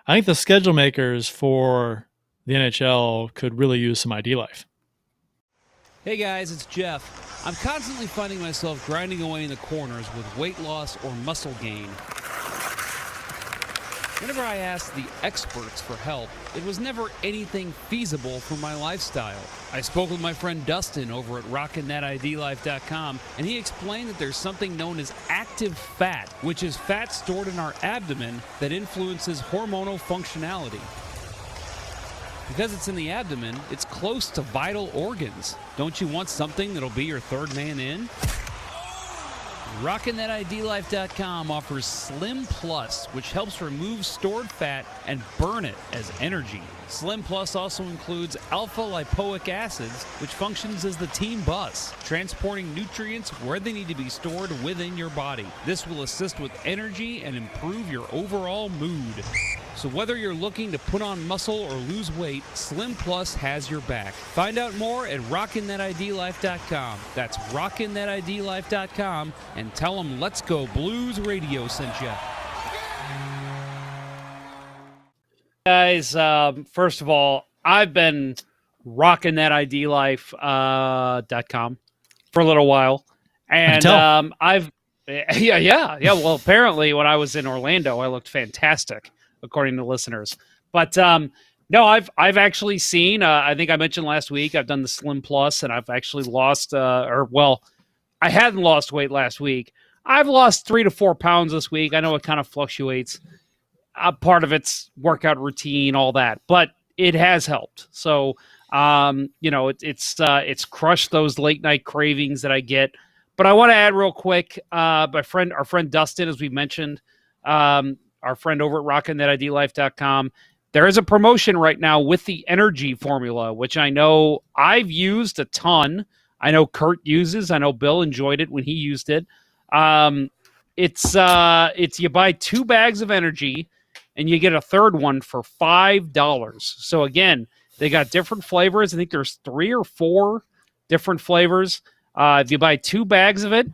I think the schedule makers for the NHL could really use some ID life. Hey guys, it's Jeff. I'm constantly finding myself grinding away in the corners with weight loss or muscle gain. Whenever I asked the experts for help, it was never anything feasible for my lifestyle. I spoke with my friend Dustin over at rockinthatidlife.com, and he explained that there's something known as active fat, which is fat stored in our abdomen that influences hormonal functionality. Because it's in the abdomen, it's close to vital organs. Don't you want something that'll be your third man in? RockinThatIDLife.com offers Slim Plus, which helps remove stored fat and burn it as energy. Slim Plus also includes alpha-lipoic acids, which functions as the team bus, transporting nutrients where they need to be stored within your body. This will assist with energy and improve your overall mood. So whether you're looking to put on muscle or lose weight, Slim Plus has your back. Find out more at RockinThatIDLife.com. That's RockinThatIDLife.com, and tell them Let's Go Blues Radio sent you. Guys, first of all, I've been rocking that IDLife.com for a little while. And Well, apparently when I was in Orlando, I looked fantastic, according to listeners. But no, I've actually seen, I think I mentioned last week, I've done the Slim Plus, and I've actually lost, I hadn't lost weight last week. I've lost 3 to 4 pounds this week. I know it kind of fluctuates. Part of it's workout routine, all that, but it has helped. So, it's crushed those late night cravings that I get. But I want to add real quick, our friend Dustin, as we mentioned, our friend over at RockinThatIDLife.com, there is a promotion right now with the energy formula, which I know I've used a ton. I know Kurt uses. I know Bill enjoyed it when he used it. It's you buy 2 bags of energy and you get a third one for $5. So again, they got different flavors. I think there's 3 or 4 different flavors. If you buy 2 bags of it,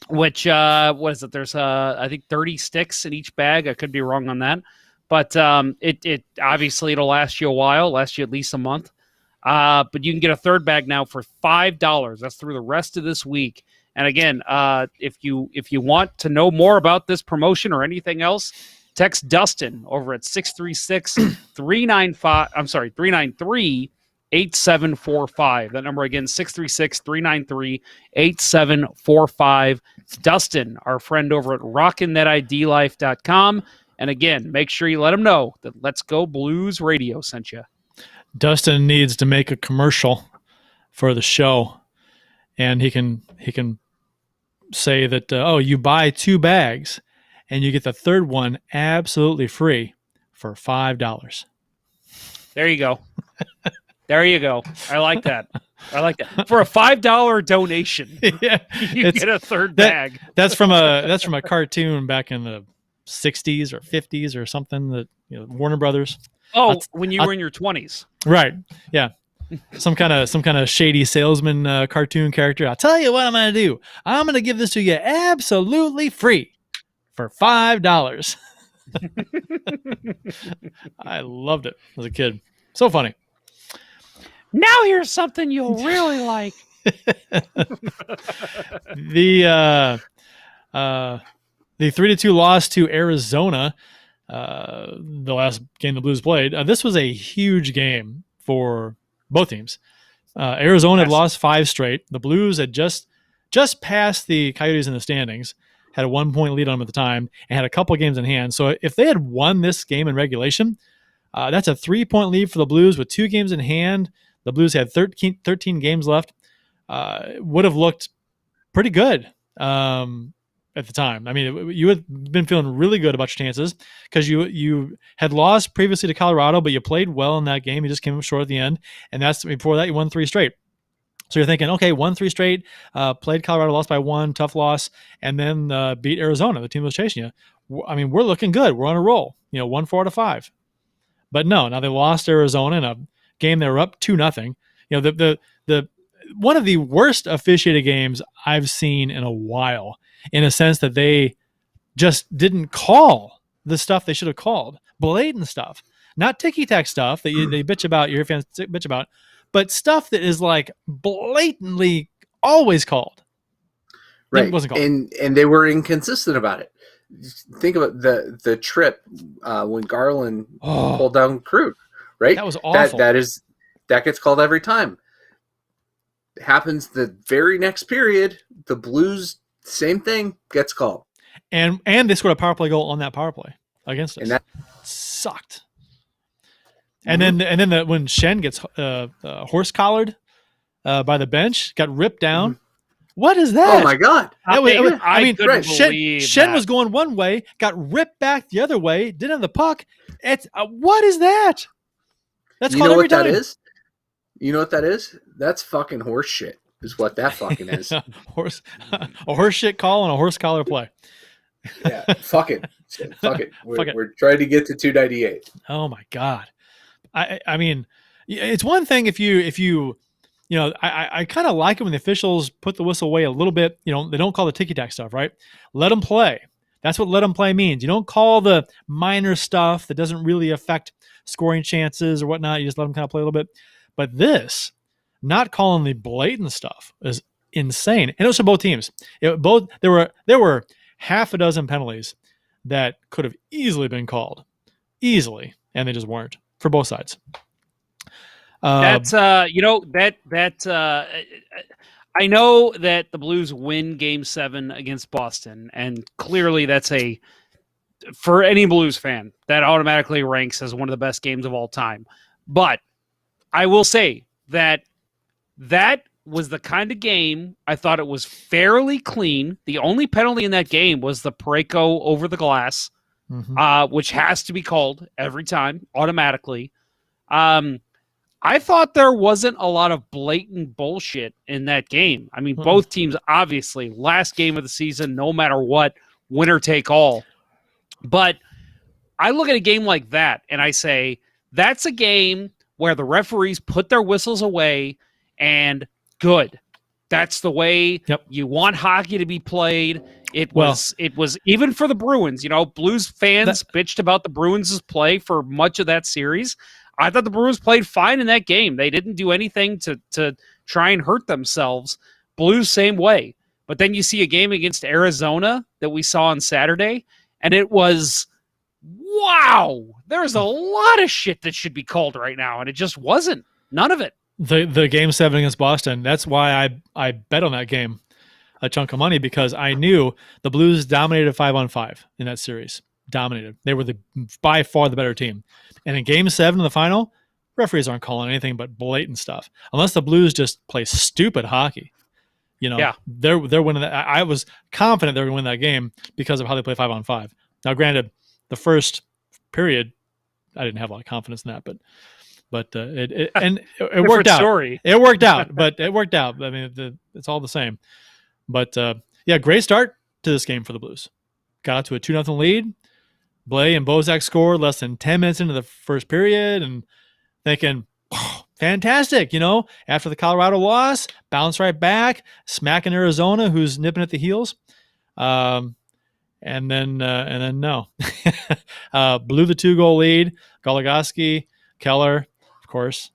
which what is it? There's I think 30 sticks in each bag. I could be wrong on that, but it obviously it'll last you a while, last you at least a month. But you can get a third bag now for $5. That's through the rest of this week. And again, if you want to know more about this promotion or anything else, text Dustin over at 636-393-8893 636-393-8745. That number again, 636-393-8745. It's Dustin, our friend over at rockinthatidlife.com. And again, make sure you let him know that Let's Go Blues Radio sent you. Dustin needs to make a commercial for the show, and he can say that, you buy 2 bags and you get the third one absolutely free for $5. There you go. There you go. I like that. For a $5 donation, Yeah, you get a third bag. That's from a cartoon back in the 60s or 50s or something, that Warner Brothers. Oh, when you were in your 20s. Right. Yeah. Some kind of shady salesman cartoon character. I'll tell you what I'm going to do. I'm going to give this to you absolutely free for $5. I loved it as a kid. So funny. Now here's something you'll really like. The 3-2 loss to Arizona, the last game the Blues played. This was a huge game for both teams. Arizona had lost 5 straight. The Blues had just passed the Coyotes in the standings, had a 1-point lead on them at the time, and had a couple of games in hand. So if they had won this game in regulation, that's a 3-point lead for the Blues with 2 games in hand. The Blues had 13 games left. Would have looked pretty good at the time. I mean, you had been feeling really good about your chances because you had lost previously to Colorado, but you played well in that game. You just came up short at the end, and that's before that you won 3 straight. So you're thinking, okay, won 3 straight, played Colorado, lost by 1, tough loss, and then beat Arizona, the team that was chasing you. I mean, we're looking good. We're on a roll. 1-4 out of 5. But no, now they lost Arizona in a game they were up 2-0. The one of the worst officiated games I've seen in a while, in a sense that they just didn't call the stuff they should have called. Blatant stuff. Not ticky-tack stuff that they bitch about, your fans bitch about, but stuff that is like blatantly always called. Right. It wasn't called. And they were inconsistent about it. Think about the trip when Garland pulled down Krug, right? That was awful. That gets called every time. It happens the very next period, the Blues, same thing, gets called. And they scored a power play goal on that power play against us. And that sucked. And then when Shen gets horse collared by the bench, got ripped down. Mm-hmm. What is that? Oh my God! I mean, Shen was going one way, got ripped back the other way, didn't have the puck. It's what is that? That's called every time. That is? You know what that is? That's fucking horse shit. Is what that fucking is. A horse shit call and a horse collar play. Yeah, fuck it. We're trying to get to 298. Oh my God. I mean, it's one thing if you I kind of like it when the officials put the whistle away a little bit. They don't call the ticky-tack stuff, right? Let them play. That's what let them play means. You don't call the minor stuff that doesn't really affect scoring chances or whatnot. You just let them kind of play a little bit. But this, not calling the blatant stuff, is insane. And it was for both teams. There were half a dozen penalties that could have easily been called. Easily. And they just weren't for both sides. I know that the Blues win Game 7 against Boston, and clearly that's for any Blues fan, that automatically ranks as one of the best games of all time. But I will say that was the kind of game I thought it was fairly clean. The only penalty in that game was the Parayko over the glass, which has to be called every time automatically. I thought there wasn't a lot of blatant bullshit in that game. I mean, both teams, obviously, last game of the season, no matter what, winner take all. But I look at a game like that and I say, that's a game where the referees put their whistles away and good. That's the way you want hockey to be played. It was even for the Bruins. Blues fans bitched about the Bruins' play for much of that series. I thought the Bruins played fine in that game. They didn't do anything to try and hurt themselves. Blues, same way. But then you see a game against Arizona that we saw on Saturday, and it was, wow, there's a lot of shit that should be called right now, and it just wasn't. None of it. the game 7 against Boston. That's why I bet on that game a chunk of money, because I knew the Blues dominated 5-on-5 in that series. Dominated. They were by far the better team. And in game 7 of the final, referees aren't calling anything but blatant stuff. Unless the Blues just play stupid hockey. They're winning that. I was confident they were going to win that game because of how they play 5-on-5. Now, granted, the first period, I didn't have a lot of confidence in that, but it worked out. Story. It worked out, but it worked out. I mean, it's all the same. But great start to this game for the Blues. Got out to a 2-0 lead. Blais and Bozak scored less than 10 minutes into the first period, and thinking, fantastic, after the Colorado loss, bounce right back, smacking Arizona, who's nipping at the heels. And then no. Blew the 2-goal lead. Goligoski, Keller, of course.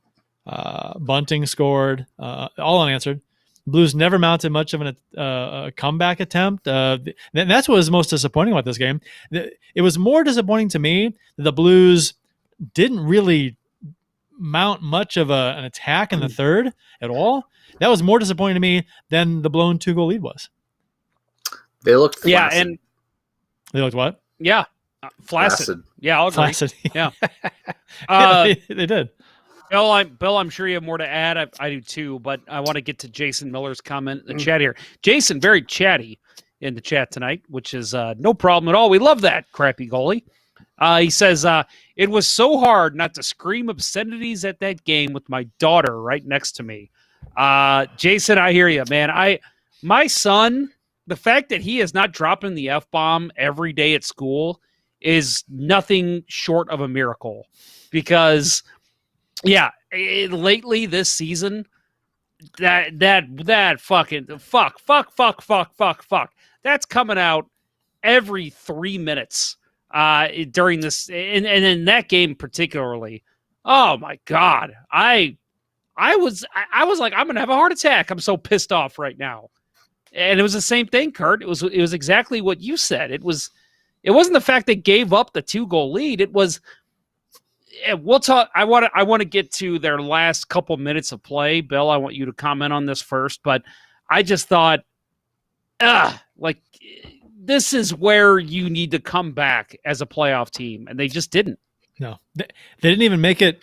Bunting scored, all unanswered. Blues never mounted much of a comeback attempt. That's what was most disappointing about this game. It was more disappointing to me that the Blues didn't really mount much of an attack in the third at all. That was more disappointing to me than the blown 2-goal lead was. They looked flaccid. Yeah, and they looked what? Yeah, flaccid. Yeah, I'll agree. Flaccid. Yeah, they did. Bill, I'm sure you have more to add. I do too, but I want to get to Jason Miller's comment in the chat here. Jason, very chatty in the chat tonight, which is no problem at all. We love that, crappy goalie. He says, it was so hard not to scream obscenities at that game with my daughter right next to me. Jason, I hear you, man. My son, the fact that he is not dropping the F-bomb every day at school is nothing short of a miracle, because lately this season, that fucking fuck, that's coming out every 3 minutes during this, and in that game particularly. Oh my God, I was like, I'm gonna have a heart attack. I'm so pissed off right now. And it was the same thing, Kurt. It was exactly what you said. It wasn't the fact they gave up the 2-goal lead. It was. We'll talk. I want to get to their last couple minutes of play. Bill, I want you to comment on this first, but I just thought, this is where you need to come back as a playoff team, and they just didn't. No, they didn't even make it.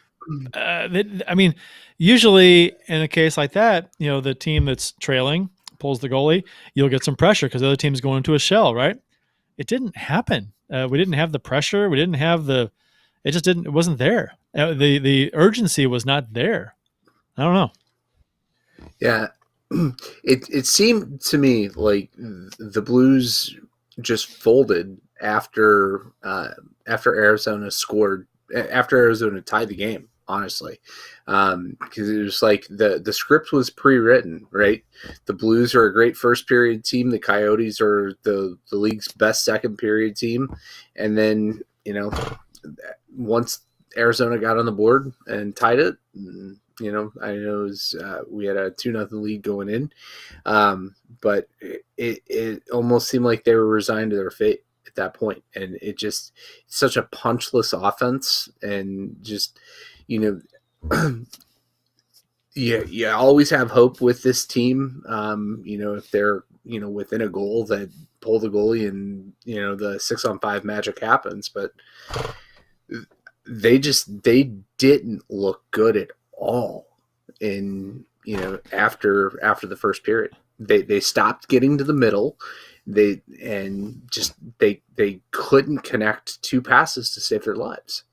Usually in a case like that, the team that's trailing pulls the goalie, you'll get some pressure because the other team's going into a shell, right? It didn't happen. We didn't have the pressure. We didn't have the. It just didn't. It wasn't there. The urgency was not there. I don't know. Yeah, it seemed to me like the Blues just folded after Arizona scored, after Arizona tied the game. Honestly, because it was like the script was pre-written, right? The Blues are a great first period team. The Coyotes are the league's best second period team, and then once Arizona got on the board and tied it, I know it was, we had a 2-0 lead going in, but it almost seemed like they were resigned to their fate at that point, and it's such a punchless offense, and just you always have hope with this team. If they're within a goal, that pull the goalie, and the 6-on-5 magic happens, but they didn't look good at all after the first period. They stopped getting to the middle. They couldn't connect 2 passes to save their lives.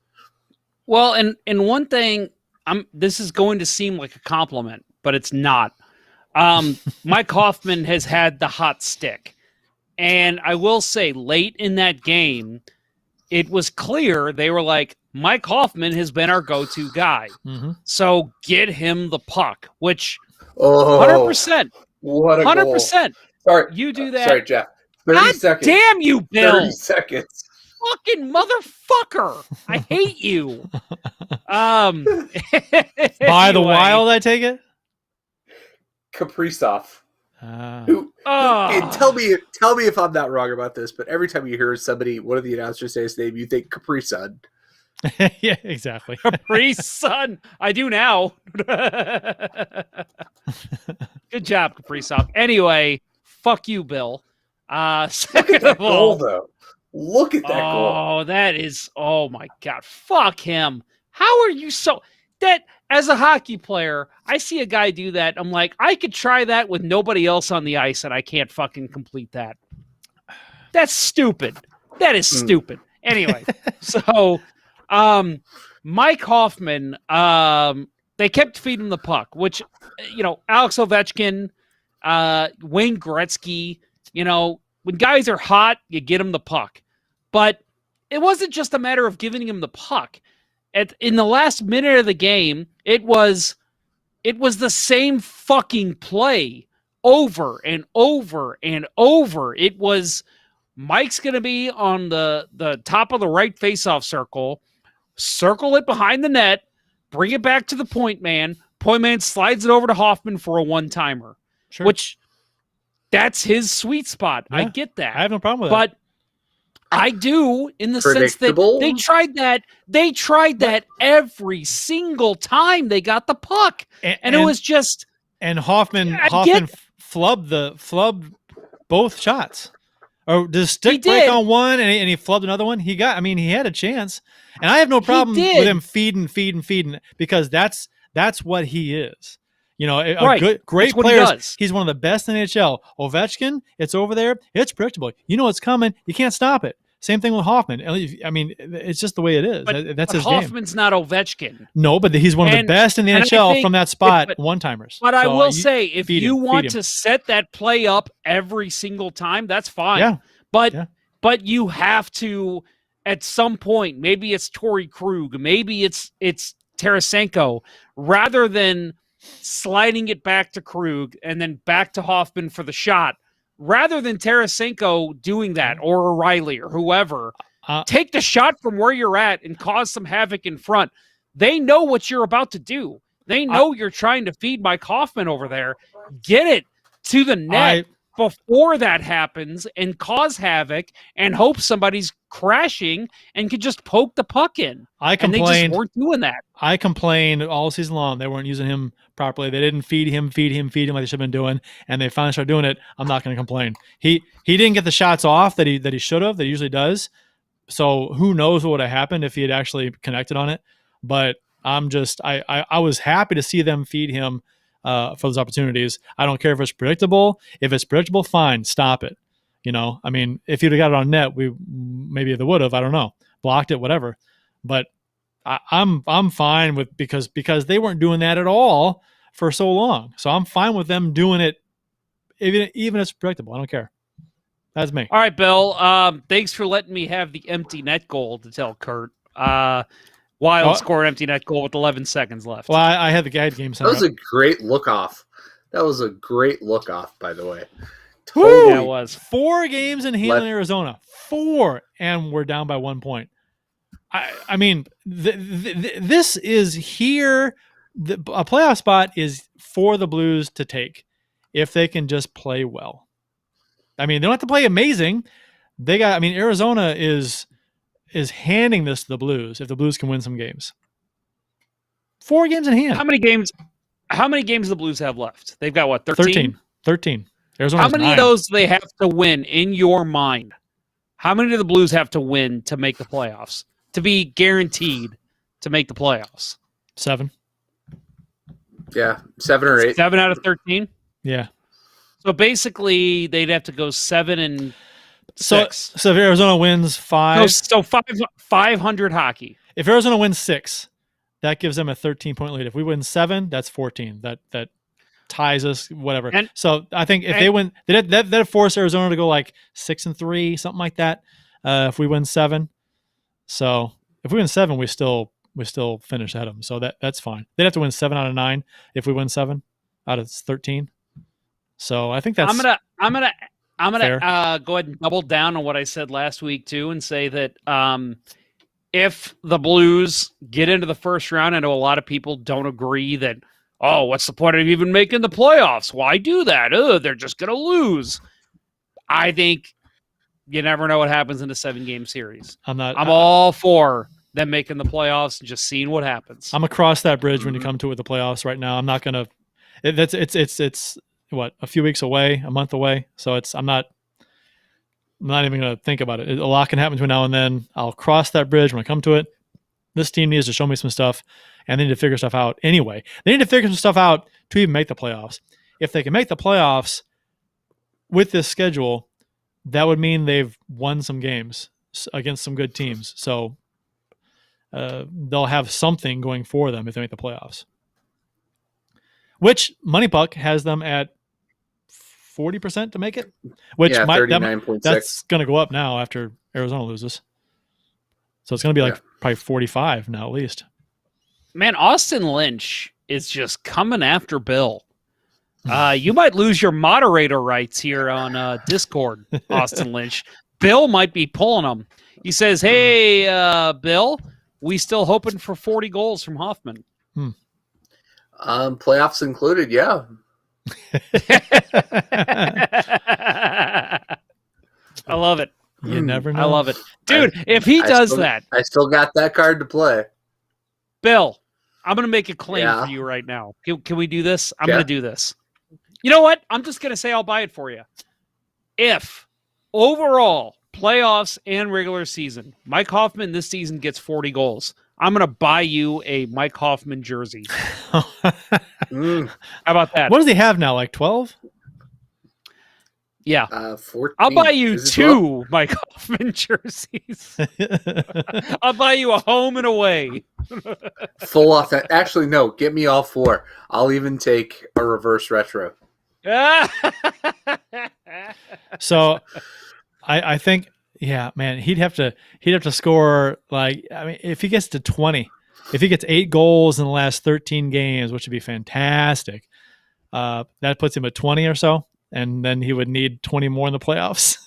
Well, and one thing, this is going to seem like a compliment, but it's not. Mike Hoffman has had the hot stick, and I will say late in that game, it was clear they were like, Mike Hoffman has been our go-to guy. Mm-hmm. So get him the puck, which 100%. What a 100%. Goal. Sorry. You do that. Sorry, Jeff. 30 God seconds. Damn you, Bill. 30 seconds. Fucking motherfucker. I hate you. By the Wild, I take it? Kaprizov. And tell me if I'm not wrong about this, but every time you hear one of the announcers say his name, you think Capri Sun. Yeah, exactly. Capri Sun. I do now. Good job, Capri Sun. Anyway, fuck you, Bill. Look at Second that of all, goal, though. Look at that goal. oh, that is, oh my God. Fuck him. How are you so, that, as a hockey player, I see a guy do that. I'm like, I could try that with nobody else on the ice and I can't fucking complete that. That's stupid. That is stupid. Anyway, so Mike Hoffman, they kept feeding him the puck, which, Alex Ovechkin, Wayne Gretzky, when guys are hot, you get them the puck. But it wasn't just a matter of giving him the puck. In the last minute of the game, it was the same fucking play over and over and over. It was Mike's going to be on the top of the right faceoff circle it behind the net, bring it back to the point man. Point man slides it over to Hoffman for a one-timer, which that's his sweet spot. Yeah, I get that. I have no problem with that. But I do, in the sense that they tried that. They tried that every single time they got the puck, and it was just. And Hoffman flubbed both shots. Or does stick break on one and he flubbed another one? He had a chance, and I have no problem with him feeding because that's what he is. Great players. He's one of the best in the NHL. Ovechkin, it's over there. It's predictable. You know it's coming. You can't stop it. Same thing with Hoffman. I mean, it's just the way it is. That's his game. Hoffman's not Ovechkin. No, but he's one of the best in the NHL from that spot, one-timers. But I will say, if you want to set that play up every single time, that's fine. Yeah. But you have to, at some point, maybe it's Torrey Krug, maybe it's Tarasenko, rather than sliding it back to Krug and then back to Hoffman for the shot, rather than Tarasenko doing that, or O'Reilly or whoever, take the shot from where you're at and cause some havoc in front. They know what you're about to do. They know you're trying to feed Mike Hoffman over there. Get it to the net before that happens and cause havoc and hope somebody's crashing and could just poke the puck in. And they just weren't doing that. I complained all season long. They weren't using him properly. They didn't feed him like they should have been doing, and they finally started doing it. I'm not going to complain. He didn't get the shots off that he should have, that he usually does. So who knows what would have happened if he had actually connected on it. But I was happy to see them feed him for those opportunities. I don't care if it's predictable. If it's predictable, fine, stop it. If you'd have got it on net, maybe they would have. I don't know, blocked it, whatever. But I'm fine with because they weren't doing that at all for so long. So I'm fine with them doing it, even if it's predictable. I don't care. That's me. All right, Bill. Thanks for letting me have the empty net goal to tell Kurt. Wild score an empty net goal with 11 seconds left. Well, I had the game set. That was a great look off. That was a great look off, by the way. Totally. Yeah, it was 4 games in hand in Arizona. 4, and we're down by 1 point. This is here. A playoff spot is for the Blues to take if they can just play well. They don't have to play amazing. Arizona is handing this to the Blues if the Blues can win some games. 4 games in hand. How many games do the Blues have left? They've got what, 13? 13. Arizona. How many 9. of those do they have to win in your mind? How many do the Blues have to win to make the playoffs? To be guaranteed to make the playoffs? 7. Yeah, 7 or 8. 7 out of 13? Yeah. So basically, they'd have to go 7 and 6. So if Arizona wins 5... So 500 hockey. If Arizona wins 6, that gives them a 13-point lead. If we win 7, that's 14. That ties us, whatever. So I think if they win... That'd force Arizona to go like 6-3, something like that, if we win 7. So if we win 7, we still finish ahead of them. So that's fine. They'd have to win 7 out of 9 if we win 7 out of 13. So I think that's... I'm gonna go ahead and double down on what I said last week too, and say that if the Blues get into the first round, I know a lot of people don't agree that, what's the point of even making the playoffs? Why do that? They're just gonna lose. I think you never know what happens in a 7-game series. I'm all for them making the playoffs and just seeing what happens. I'm across that bridge when you come to it with the playoffs right now. I'm not gonna. It's what, a few weeks away, a month away. So I'm not even gonna think about it. A lot can happen between now and then. I'll cross that bridge when I come to it. This team needs to show me some stuff, and they need to figure stuff out anyway. They need to figure some stuff out to even make the playoffs. If they can make the playoffs with this schedule, that would mean they've won some games against some good teams. So they'll have something going for them if they make the playoffs. Which Moneypuck has them at 40% to make it. Which 39.6. That's going to go up now after Arizona loses. So it's going to be like probably 45 now at least. Man, Austin Lynch is just coming after Bill. You might lose your moderator rights here on Discord, Austin Lynch. Bill might be pulling them. He says, hey, Bill, we still hoping for 40 goals from Hoffman. Playoffs included, yeah. I love it. You never know. I love it. Dude, if he does that. I still got that card to play. Bill, I'm going to make a claim for you right now. Can we do this? I'm going to do this. You know what? I'm just going to say I'll buy it for you. If overall playoffs and regular season, Mike Hoffman this season gets 40 goals, I'm going to buy you a Mike Hoffman jersey. How about that? What does he have now? Like 12? Yeah. 14. I'll buy you 2 Mike Hoffman jerseys. I'll buy you a home and away. Full authentic. Actually, no. Get me all 4. I'll even take a reverse retro. So I think, yeah, man, he'd have to score, like, I mean, if he gets to 20, if he gets 8 goals in the last 13 games, which would be fantastic, that puts him at 20 or so, and then he would need 20 more in the playoffs,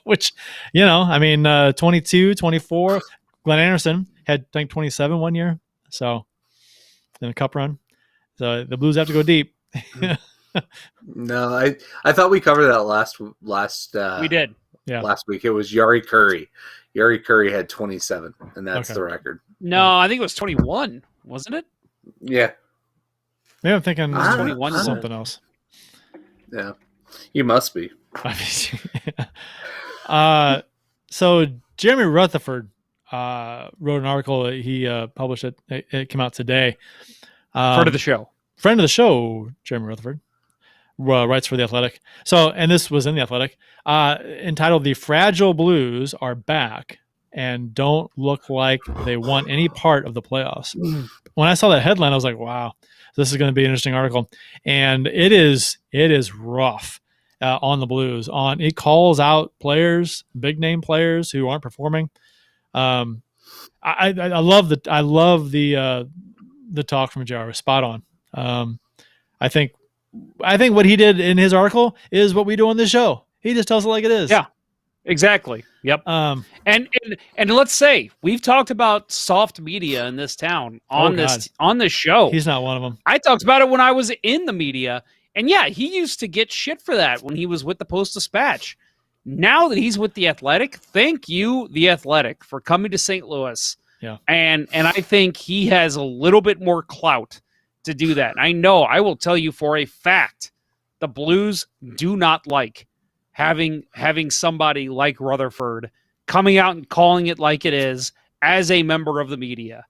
which, I mean, 22, 24. Glenn Anderson had, I think, 27 one year, so in a cup run. So the Blues have to go deep. No, I thought we covered that last. We did. Yeah. Last week it was Yari Curry. Yari Curry had 27, and that's the record. No, I think it was 21, wasn't it? Yeah. Maybe I'm thinking 21 something else. Yeah, you must be. So Jeremy Rutherford wrote an article. He published it. It came out today. Friend of the show, Jeremy Rutherford. Writes for The Athletic. So, and this was in The Athletic, entitled "The Fragile Blues Are Back and Don't Look Like They Want Any Part of the Playoffs." When I saw that headline, I was like, wow, this is going to be an interesting article. And it is rough on the Blues. It calls out players, big name players who aren't performing. I love the talk from JR. Spot on. I think what he did in his article is what we do on this show. He just tells it like it is. Yeah, exactly. Yep. And let's say we've talked about soft media in this town on this show. He's not one of them. I talked about it when I was in the media, and yeah, he used to get shit for that when he was with the Post-Dispatch. Now that he's with The Athletic, thank you, The Athletic, for coming to St. Louis. Yeah. And I think he has a little bit more clout to do that. I know, I will tell you for a fact, the Blues do not like having somebody like Rutherford coming out and calling it like it is as a member of the media.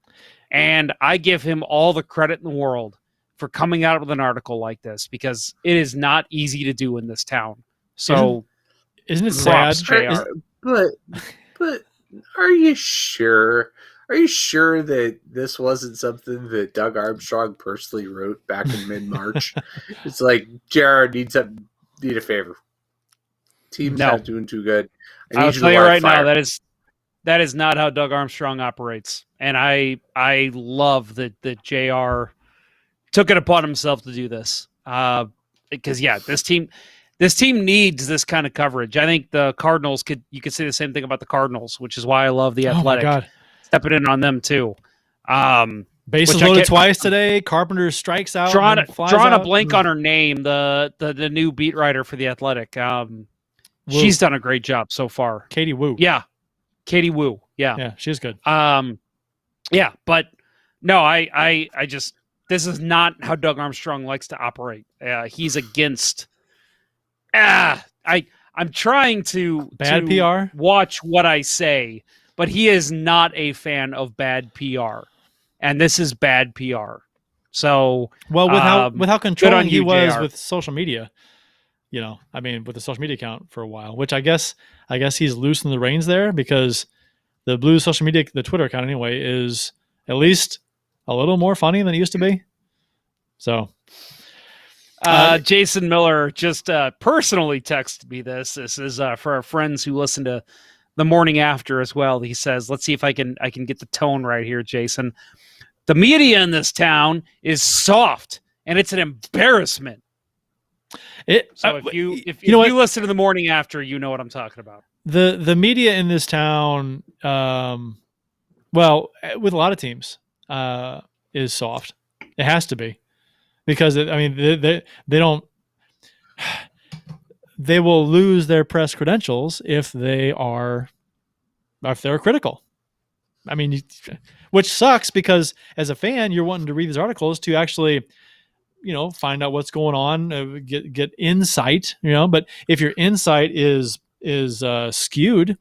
And I give him all the credit in the world for coming out with an article like this, because it is not easy to do in this town. So isn't it sad? But are you sure? Are you sure that this wasn't something that Doug Armstrong personally wrote back in mid-March? It's like, Jared needs a favor. Team's not doing too good. I'll tell you right now, that is not how Doug Armstrong operates. And I love that JR took it upon himself to do this. Because this team needs this kind of coverage. I think the Cardinals you could say the same thing about the Cardinals, which is why I love The Athletic. Oh my God. Stepping in on them too. Bases loaded twice today. Carpenter strikes out. Drawing a blank on her name. The new beat writer for The Athletic. She's done a great job so far. Katie Wu. Yeah, Katie Wu. Yeah, she's good. Yeah, but no, I just, this is not how Doug Armstrong likes to operate. He's against. I'm trying to Bad PR? watch what I say, but he is not a fan of bad PR, and this is bad PR. So, well, with how controlling he was JR. with social media, with the social media account for a while, which I guess he's loosened the reins there, because the Blues social media, the Twitter account anyway, is at least a little more funny than it used to be. So, Jason Miller just personally texted me this. This is for our friends who listen to the morning after as well. He says, let's see if I can get the tone right here, Jason. The media in this town is soft, and it's an embarrassment. If you listen to the morning after, you know what I'm talking about. The media in this town, well, with a lot of teams, is soft. It has to be, because they don't. They will lose their press credentials if they're critical. I mean, which sucks, because as a fan, you're wanting to read these articles to actually, find out what's going on, get insight. But if your insight is skewed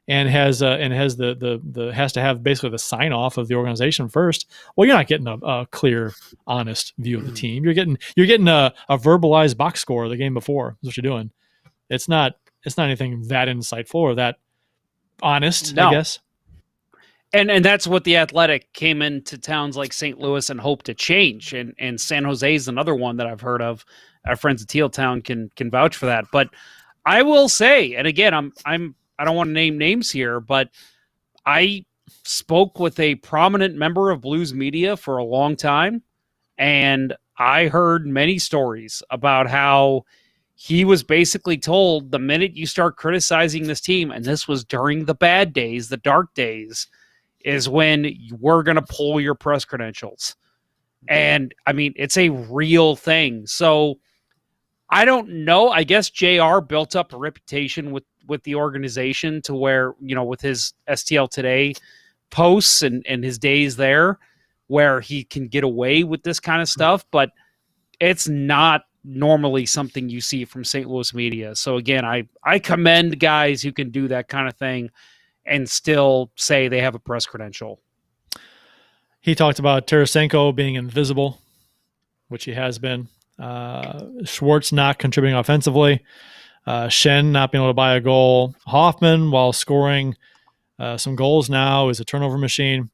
and has has to have basically the sign off of the organization first, well, you're not getting a clear, honest view of the team. You're getting a verbalized box score of the game before. That's what you're doing. It's not anything that insightful or that honest, no. I guess. And that's what the Athletic came into towns like St. Louis and hoped to change. And San Jose is another one that I've heard of. Our friends at Teal Town can vouch for that. But I will say, and again, I don't want to name names here, but I spoke with a prominent member of Blues media for a long time, and I heard many stories about how he was basically told, the minute you start criticizing this team, and this was during the bad days, the dark days, is when we're going to pull your press credentials. And I mean, it's a real thing. So I don't know. I guess JR built up a reputation with the organization to where, with his STL Today posts and his days there, where he can get away with this kind of stuff, but it's not normally something you see from St. Louis media. So again, I commend guys who can do that kind of thing and still say they have a press credential. He talked about Tarasenko being invisible, which he has been. Schwartz not contributing offensively. Shen not being able to buy a goal. Hoffman, while scoring some goals now, is a turnover machine.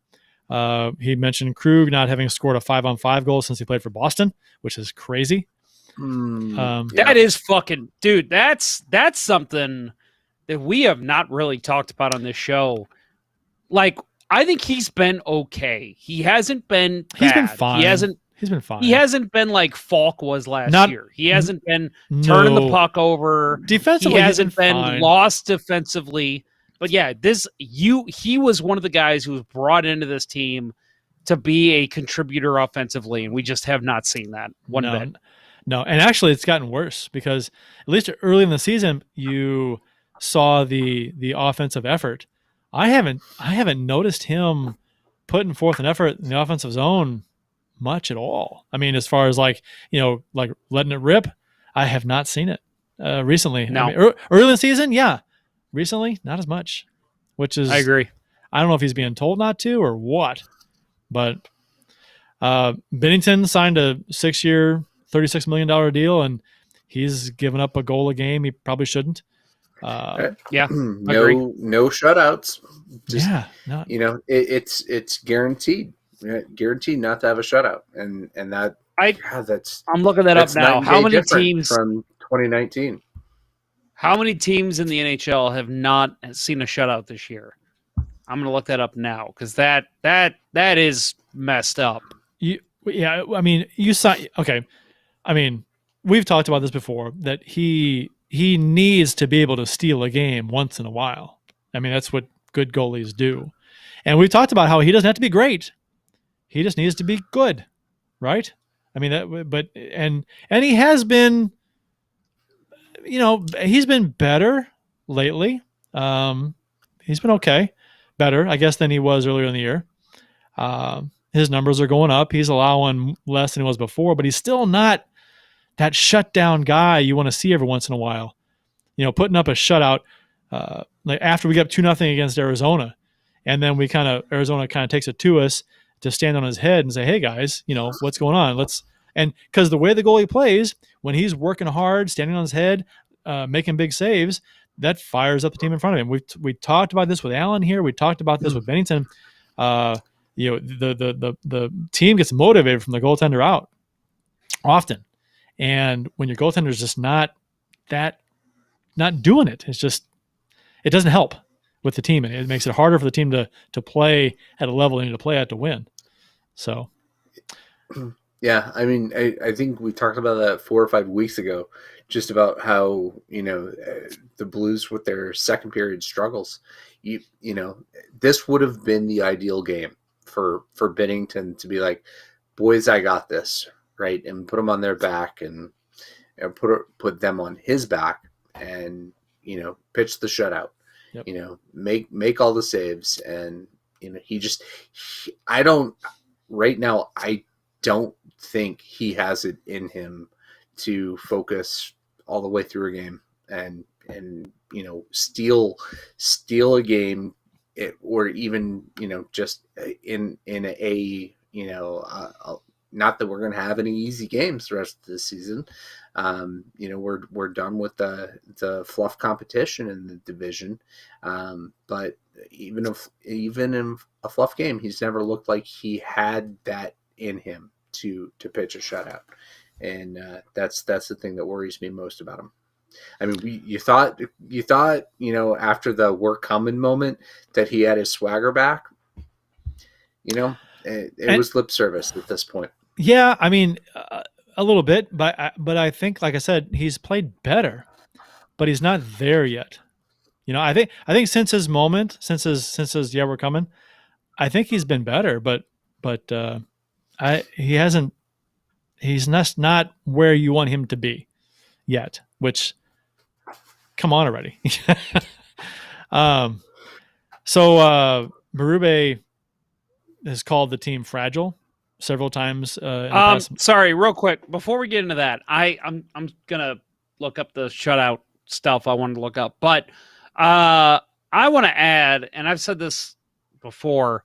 He mentioned Krug not having scored a 5-on-5 goal since he played for Boston, which is crazy. That is fucking, dude, that's something that we have not really talked about on this show. Like, I think he's been okay. He hasn't been bad. He's been fine. He's been fine. He hasn't been like Falk was last year. He hasn't been turning the puck over. Defensively, he hasn't been fine. Lost defensively. But yeah, he was one of the guys who was brought into this team to be a contributor offensively, and we just have not seen that one bit. No, and actually it's gotten worse, because at least early in the season you saw the offensive effort. I haven't noticed him putting forth an effort in the offensive zone much at all. I mean, as far as like letting it rip, I have not seen it recently. No. I mean, early in the season, yeah. Recently, not as much, which is, I agree. I don't know if he's being told not to or what, but Bennington signed a 6-year, $36 million deal, and he's given up a goal a game he probably shouldn't. Yeah, no shutouts. Just, no. It's guaranteed. Guaranteed not to have a shutout, and that I'm looking that up now. How many teams from 2019? How many teams in the NHL have not seen a shutout this year? I'm going to look that up now, because that is messed up. I mean, you saw. Okay, I mean, we've talked about this before, that he needs to be able to steal a game once in a while. I mean, that's what good goalies do. And we've talked about how he doesn't have to be great. He just needs to be good, right? I mean, and he has been, he's been better lately. He's been okay, better, I guess, than he was earlier in the year. His numbers are going up. He's allowing less than he was before, but he's still not that shutdown guy you want to see every once in a while. Putting up a shutout like after we get up 2-0 against Arizona, and then Arizona kind of takes it to us to stand on his head and say, "Hey guys, what's going on? And because the way the goalie plays, when he's working hard, standing on his head, making big saves, that fires up the team in front of him. We talked about this with Allen here. We talked about this with Bennington. The team gets motivated from the goaltender out often, and when your goaltender is just not doing it, it doesn't help with the team, and it makes it harder for the team to play at a level they need to play at to win. So, yeah, I mean, I think we talked about that 4 or 5 weeks ago, just about how the Blues with their second period struggles. This would have been the ideal game for Bennington to be like, boys, I got this, right, and put them on their back and put them on his back and pitch the shutout. Yep. Make all the saves, and I don't think he has it in him to focus all the way through a game and steal a game, or even just in a not that we're going to have any easy games the rest of the season. We're done with the fluff competition in the division, but even in a fluff game, he's never looked like he had that in him to pitch a shutout, and that's the thing that worries me most about him. I mean, you thought after the "we're coming" moment that he had his swagger back. It was lip service at this point. Yeah, I mean, a little bit, but I think, like I said, he's played better, but he's not there yet. I think since his moment, since his "yeah, we're coming," I think he's been better, but he hasn't. He's not where you want him to be yet. Which, come on already. So Berube has called the team fragile several times. Sorry, real quick before we get into that, I'm gonna look up the shutout stuff I wanted to look up, but I want to add, and I've said this before.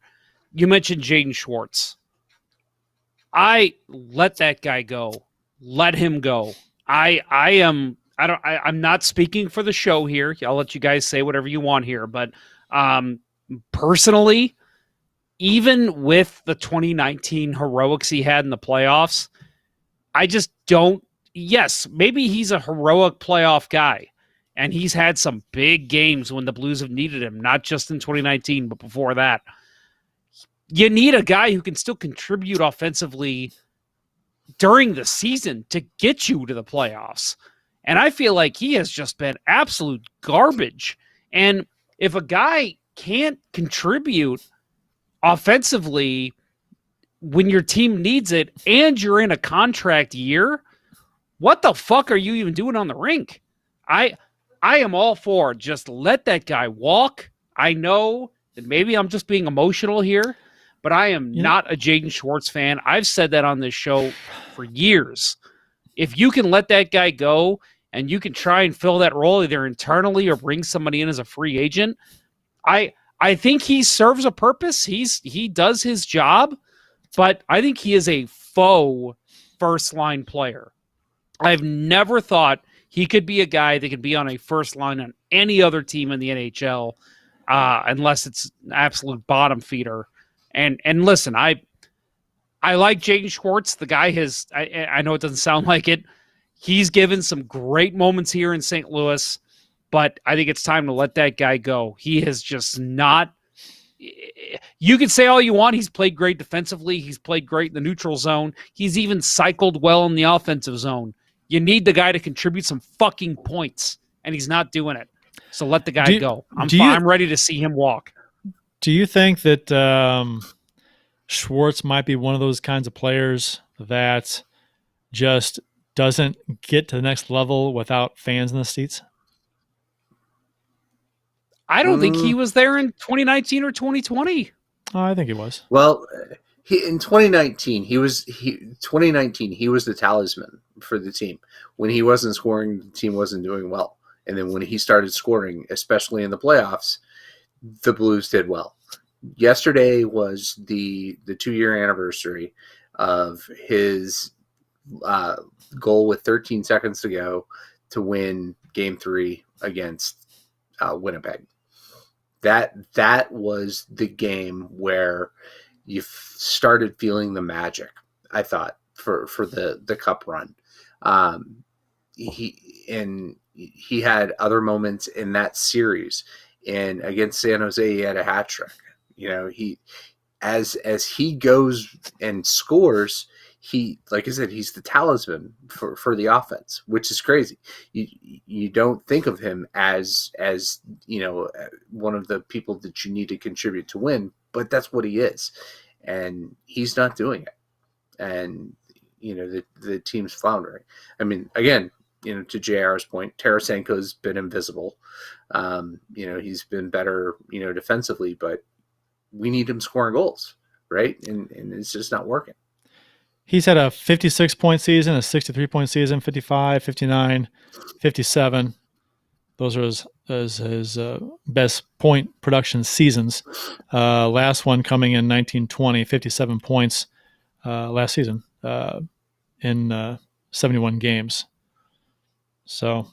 You mentioned Jaden Schwartz. I let that guy go. Let him go. I'm not speaking for the show here. I'll let you guys say whatever you want here, but personally, even with the 2019 heroics he had in the playoffs, I just don't. Yes, maybe he's a heroic playoff guy, and he's had some big games when the Blues have needed him, not just in 2019, but before that. You need a guy who can still contribute offensively during the season to get you to the playoffs. And I feel like he has just been absolute garbage. And if a guy can't contribute offensively when your team needs it and you're in a contract year, what the fuck are you even doing on the rink? I am all for just let that guy walk. I know that maybe I'm just being emotional here, but I am not a Jaden Schwartz fan. I've said that on this show for years. If you can let that guy go and you can try and fill that role either internally or bring somebody in as a free agent, I think he serves a purpose. He does his job, but I think he is a faux first-line player. I've never thought he could be a guy that could be on a first line on any other team in the NHL unless it's an absolute bottom feeder. And listen, I like Jaden Schwartz. The guy has, I know it doesn't sound like it. He's given some great moments here in St. Louis, but I think it's time to let that guy go. He has just not. You can say all you want. He's played great defensively. He's played great in the neutral zone. He's even cycled well in the offensive zone. You need the guy to contribute some fucking points, and he's not doing it. So let the guy go. I'm ready to see him walk. Do you think that Schwartz might be one of those kinds of players that just doesn't get to the next level without fans in the seats? I don't think he was there in 2019 or 2020. Oh, I think he was. Well, in 2019 he was the talisman for the team. When he wasn't scoring, the team wasn't doing well. And then when he started scoring, especially in the playoffs, the Blues did well. Yesterday was the 2-year anniversary of his goal with 13 seconds to go to win Game 3 against Winnipeg. That was the game where you started feeling the magic, I thought, for the cup run. He had other moments in that series, and against San Jose he had a hat trick. He as he goes and scores, he, like I said, he's the talisman for the offense, which is crazy. You don't think of him as one of the people that you need to contribute to win, but that's what he is, and he's not doing it. And the team's floundering. I mean, again, to JR's point, Tarasenko's been invisible. He's been better, defensively, but we need him scoring goals, right? And it's just not working. He's had a 56-point season, a 63-point season, 55, 59, 57. Those are his best point production seasons. Last one coming in 1920, 57 points last season in 71 games. So,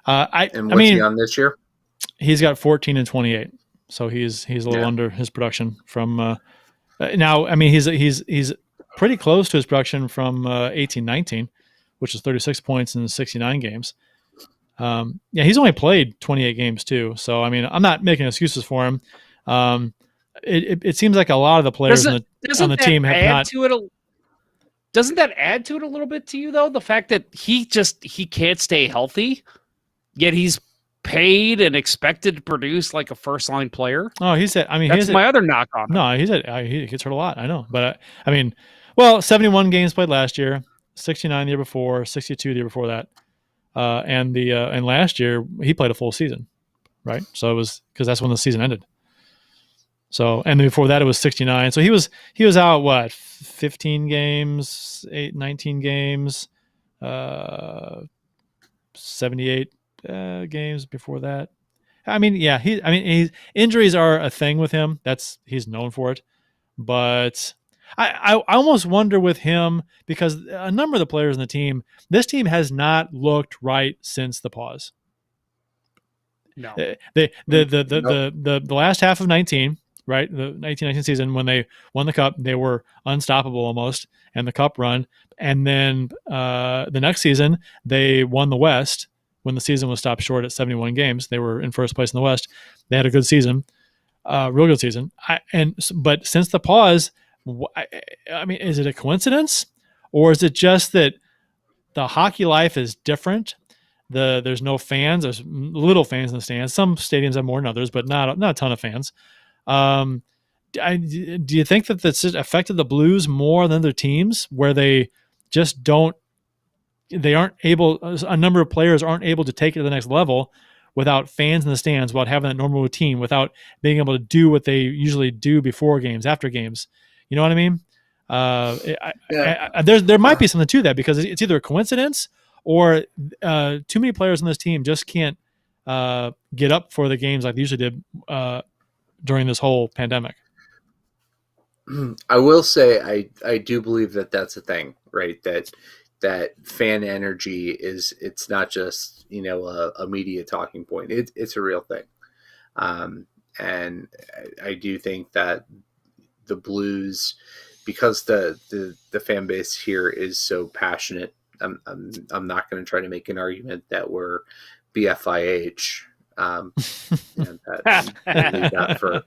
and what's he on this year? He's got 14 and 28. So he's a little under his production from now. I mean, he's pretty close to his production from 18-19, which is 36 points in 69 games. He's only played 28 games too. So, I mean, I'm not making excuses for him. It seems like a lot of the players on the team have not. Doesn't that add to it a little bit to you, though? The fact that he can't stay healthy, yet he's paid and expected to produce like a first-line player. Oh, that's my other knock on him. No, he gets hurt a lot. I know, but 71 games played last year, 69 the year before, 62 the year before that, and last year he played a full season, right? So it was because that's when the season ended. So, and then before that it was 69. So he was out 15 games, 19 games, 78 games before that. Injuries are a thing with him. He's known for it. But I almost wonder with him, because a number of the players in the team, this team has not looked right since the pause. No. The last half of 19, right? The 1919 season, when they won the cup, they were unstoppable almost, and the cup run. And then the next season, they won the West when the season was stopped short at 71 games. They were in first place in the West. They had a good season, real good season. But since the pause, is it a coincidence, or is it just that the hockey life is different? There's no fans. There's little fans in the stands. Some stadiums have more than others, but not a ton of fans. Do you think that that's affected the Blues more than other teams, where they just aren't able, a number of players aren't able to take it to the next level without fans in the stands, without having that normal routine, without being able to do what they usually do before games, after games? You know what I mean? There might be something to that, because it's either a coincidence or too many players on this team just can't get up for the games like they usually did during this whole pandemic. I will say I do believe that that's a thing, right? That fan energy it's not just a media talking point. It's a real thing, and I do think that the Blues, because the fan base here is so passionate. I'm not going to try to make an argument that we're BFIH. Leave that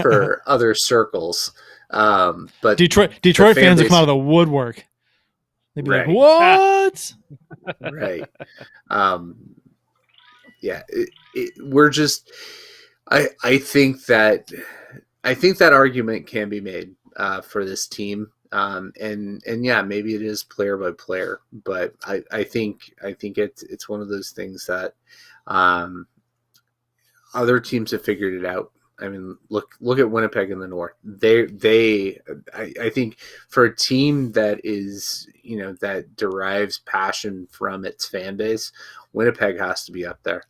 for other circles. But Detroit fans have come out of the woodwork. They'd be right. like, "What?" Right. We're just. I think that argument can be made for this team. And maybe it is player by player, but I think it's one of those things that other teams have figured it out. I mean, look at Winnipeg in the North. I think for a team that is, that derives passion from its fan base, Winnipeg has to be up there,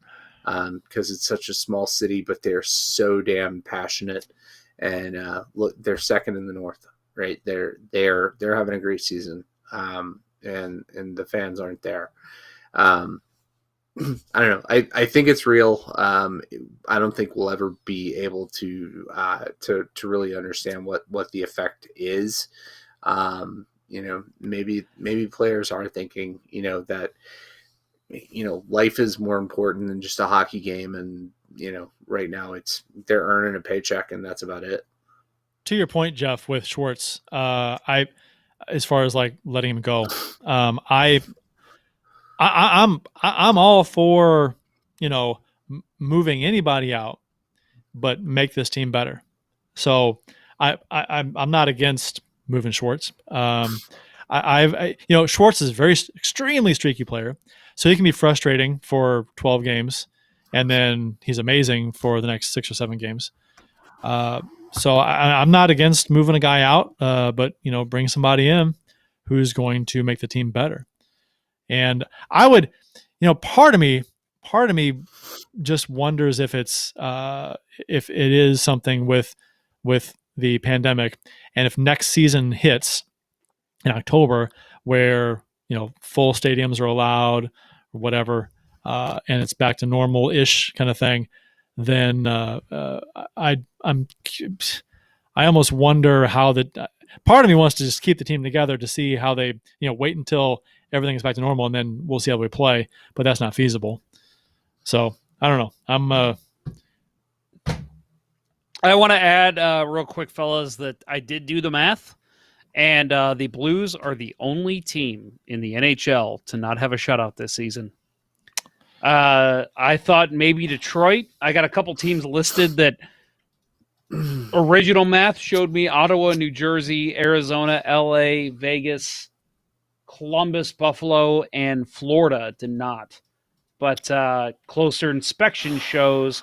because it's such a small city, but they're so damn passionate. And look, they're second in the North, right? They're having a great season, and the fans aren't there. I don't know. I think it's real. I don't think we'll ever be able to really understand what the effect is. Maybe players are thinking, that, life is more important than just a hockey game. And, right now they're earning a paycheck and that's about it. To your point, Jeff, with Schwartz, as far as like letting him go, I'm all for, moving anybody out, but make this team better. So I'm not against moving Schwartz. Schwartz is a very extremely streaky player, so he can be frustrating for 12 games, and then he's amazing for the next 6 or 7 games. So I'm not against moving a guy out, but bring somebody in who's going to make the team better. And I would, part of me just wonders if it is something with the pandemic, and if next season hits in October where, full stadiums are allowed or whatever, and it's back to normal-ish kind of thing, then I almost wonder how part of me wants to just keep the team together to see how they, wait until everything is back to normal and then we'll see how we play, but that's not feasible. So I don't know. I want to add real quick, fellas, that I did do the math, and the Blues are the only team in the NHL to not have a shutout this season. I thought maybe Detroit. I got a couple teams listed that original math showed me: Ottawa, New Jersey, Arizona, LA, Vegas, Columbus, Buffalo, and Florida did not. But closer inspection shows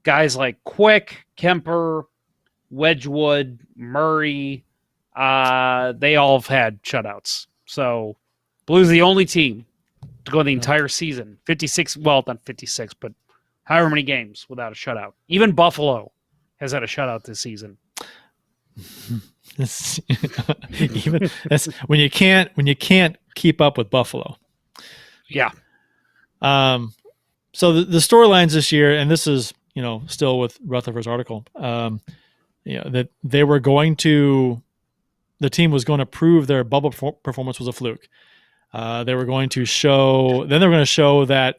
guys like Quick, Kemper, Wedgwood, Murray, they all have had shutouts. So Blues the only team to go the entire season. 56, well, not 56, but however many games without a shutout. Even Buffalo has had a shutout this season. Even that's when you can't keep up with Buffalo. Yeah. So the storylines this year, and this is still with Rutherford's article, that the team was going to prove their bubble performance was a fluke. They were going to show that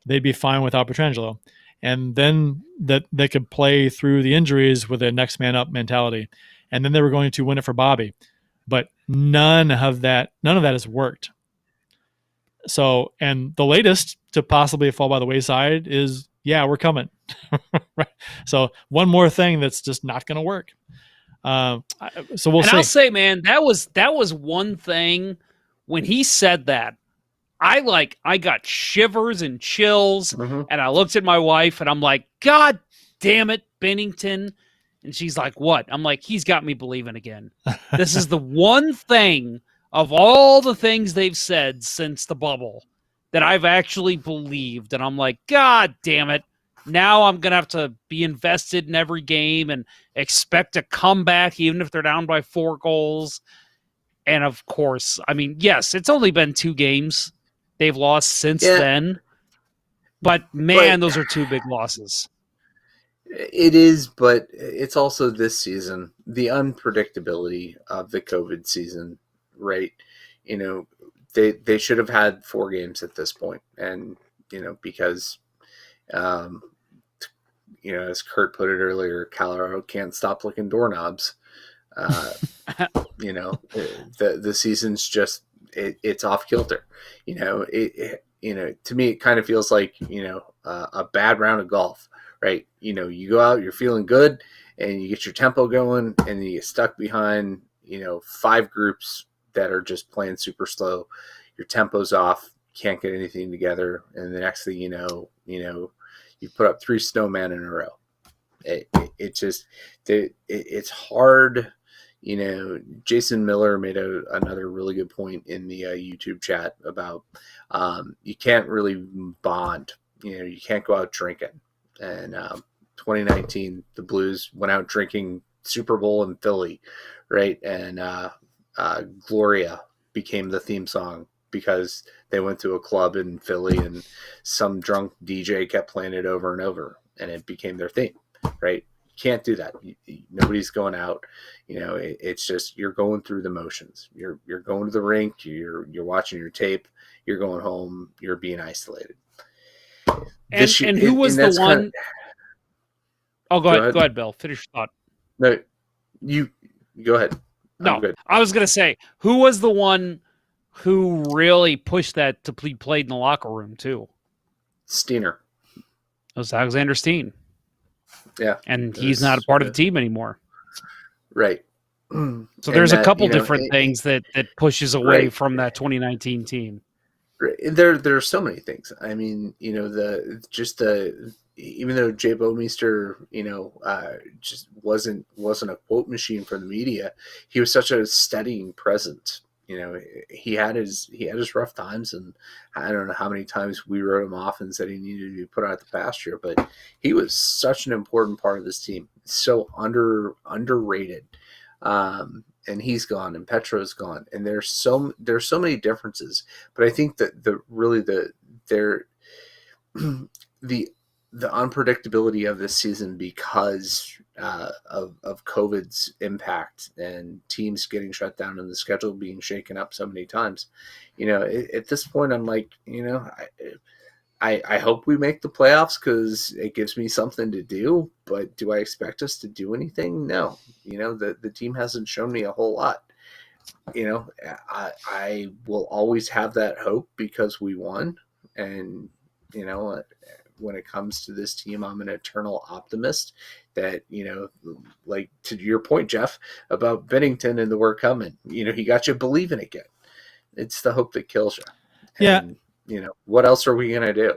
they'd be fine without Pietrangelo, and then that they could play through the injuries with a next man up mentality. And then they were going to win it for Bobby, but none of that has worked. So, and the latest to possibly fall by the wayside is, we're coming. Right. So one more thing that's just not going to work. So we'll see. I'll say, man, that was one thing when he said that. I got shivers and chills, and I looked at my wife and I'm like, God damn it, Bennington. And she's like, what? I'm like, he's got me believing again. This is the one thing of all the things they've said since the bubble that I've actually believed. And I'm like, God damn it. Now I'm going to have to be invested in every game and expect a comeback, even if they're down by 4 goals. And of course, I mean, yes, it's only been 2 games they've lost since then. But man, those are 2 big losses. It is, but it's also this season, the unpredictability of the COVID season, right? They should have had 4 games at this point. And, because, as Kurt put it earlier, Colorado can't stop licking doorknobs. The season's just, it's off kilter. To me, it kind of feels like, a bad round of golf. Right. You go out, you're feeling good and you get your tempo going and then you get stuck behind, 5 groups that are just playing super slow. Your tempo's off, can't get anything together. And the next thing you put up 3 snowmen in a row. It just it's hard. You know, Jason Miller made another really good point in the YouTube chat about you can't really bond. You know, you can't go out drinking. And 2019, the Blues went out drinking Super Bowl in Philly, right? And Gloria became the theme song because they went to a club in Philly and some drunk DJ kept playing it over and over, and it became their theme, right? Can't do that. Nobody's going out. You know, it's just you're going through the motions. You're going to the rink. You're watching your tape. You're going home. You're being isolated. And who was the one? Oh, go ahead, Bill. Finish your thought. No, you go ahead. No, I was going to say, who was the one who really pushed that to be played in the locker room too? Steiner. It was Alexander Steen. Yeah. And he's not a part of the team anymore. Right. So there's a couple different things that pushes away from that 2019 team. There are so many things. I mean, you know, even though Jay Bouwmeester, you know, just wasn't a quote machine for the media, he was such a steadying presence. You know, he had his rough times, and I don't know how many times we wrote him off and said he needed to be put out the pasture, but he was such an important part of this team. So underrated. And he's gone, and Petro's gone, and there's so many differences. But I think that the unpredictability of this season because of COVID's impact and teams getting shut down and the schedule being shaken up so many times, you know, at this point, I'm like, you know, I hope we make the playoffs because it gives me something to do. But do I expect us to do anything? No. You know, the team hasn't shown me a whole lot. You know, I will always have that hope because we won. And, you know, when it comes to this team, I'm an eternal optimist that, you know, like to your point, Jeff, about Bennington and the word coming, you know, he got you believing again. It's the hope that kills you. And, you know, what else are we going to do?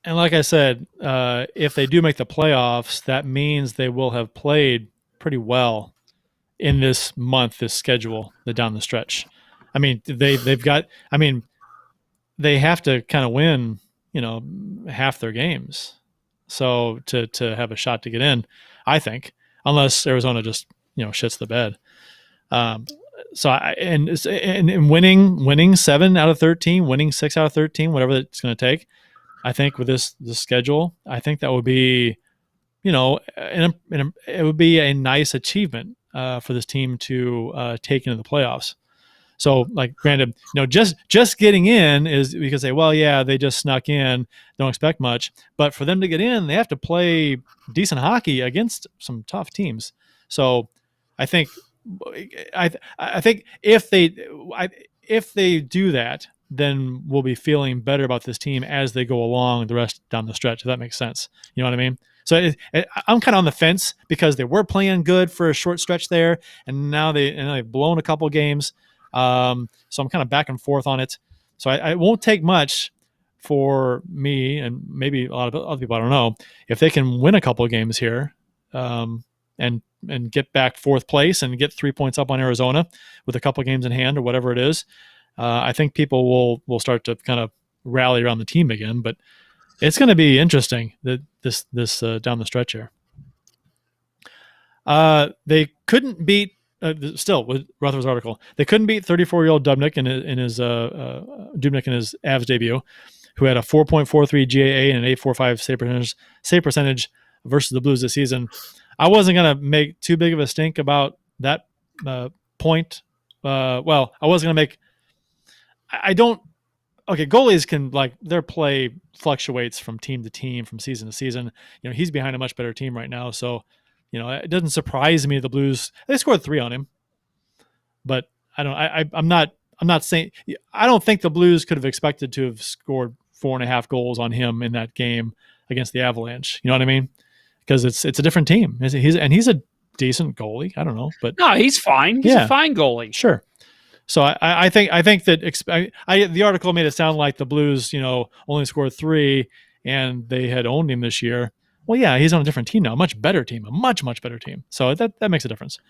And like I said, if they do make the playoffs, that means they will have played pretty well in this month, this schedule, down the stretch. I mean, they've got, I mean, they have to kind of win, you know, half their games. So to have a shot to get in, I think, unless Arizona just, you know, shits the bed. So winning 7 out of 13, winning 6 out of 13, whatever it's going to take, I think with this schedule, I think that would be, you know, it would be a nice achievement for this team to take into the playoffs. So, like, granted, you know, just getting in is, we could say, well, yeah, they just snuck in, don't expect much. But for them to get in, they have to play decent hockey against some tough teams. So, I think if they do that, then we'll be feeling better about this team as they go along the rest down the stretch. If that makes sense, you know what I mean? So I'm kind of on the fence because they were playing good for a short stretch there, and now they've blown a couple games. So I'm kind of back and forth on it. So it won't take much for me and maybe a lot of other people, I don't know, if they can win a couple of games here, and get back fourth place and get 3 points up on Arizona with a couple of games in hand or whatever it is. I think people will start to kind of rally around the team again, but it's going to be interesting that this down the stretch here. They couldn't beat. Still, with Rutherford's article, they couldn't beat 34-year-old Dubnyk in his Avs debut, who had a 4.43 GAA and an 8.45 save percentage versus the Blues this season. I wasn't gonna make too big of a stink about that point. Well, I wasn't gonna make. I don't. Okay, goalies can, like, their play fluctuates from team to team, from season to season. You know, he's behind a much better team right now, so. You know, it doesn't surprise me the Blues, they scored 3 on him, but I'm not saying, I don't think the Blues could have expected to have scored 4.5 goals on him in that game against the Avalanche. You know what I mean? Because it's a different team. He's a decent goalie. I don't know, but no, he's fine. He's a fine goalie. Sure. So I think that the article made it sound like the Blues, you know, only scored 3 and they had owned him this year. Well, yeah, he's on a different team now, a much better team, a much, much better team. So that makes a difference.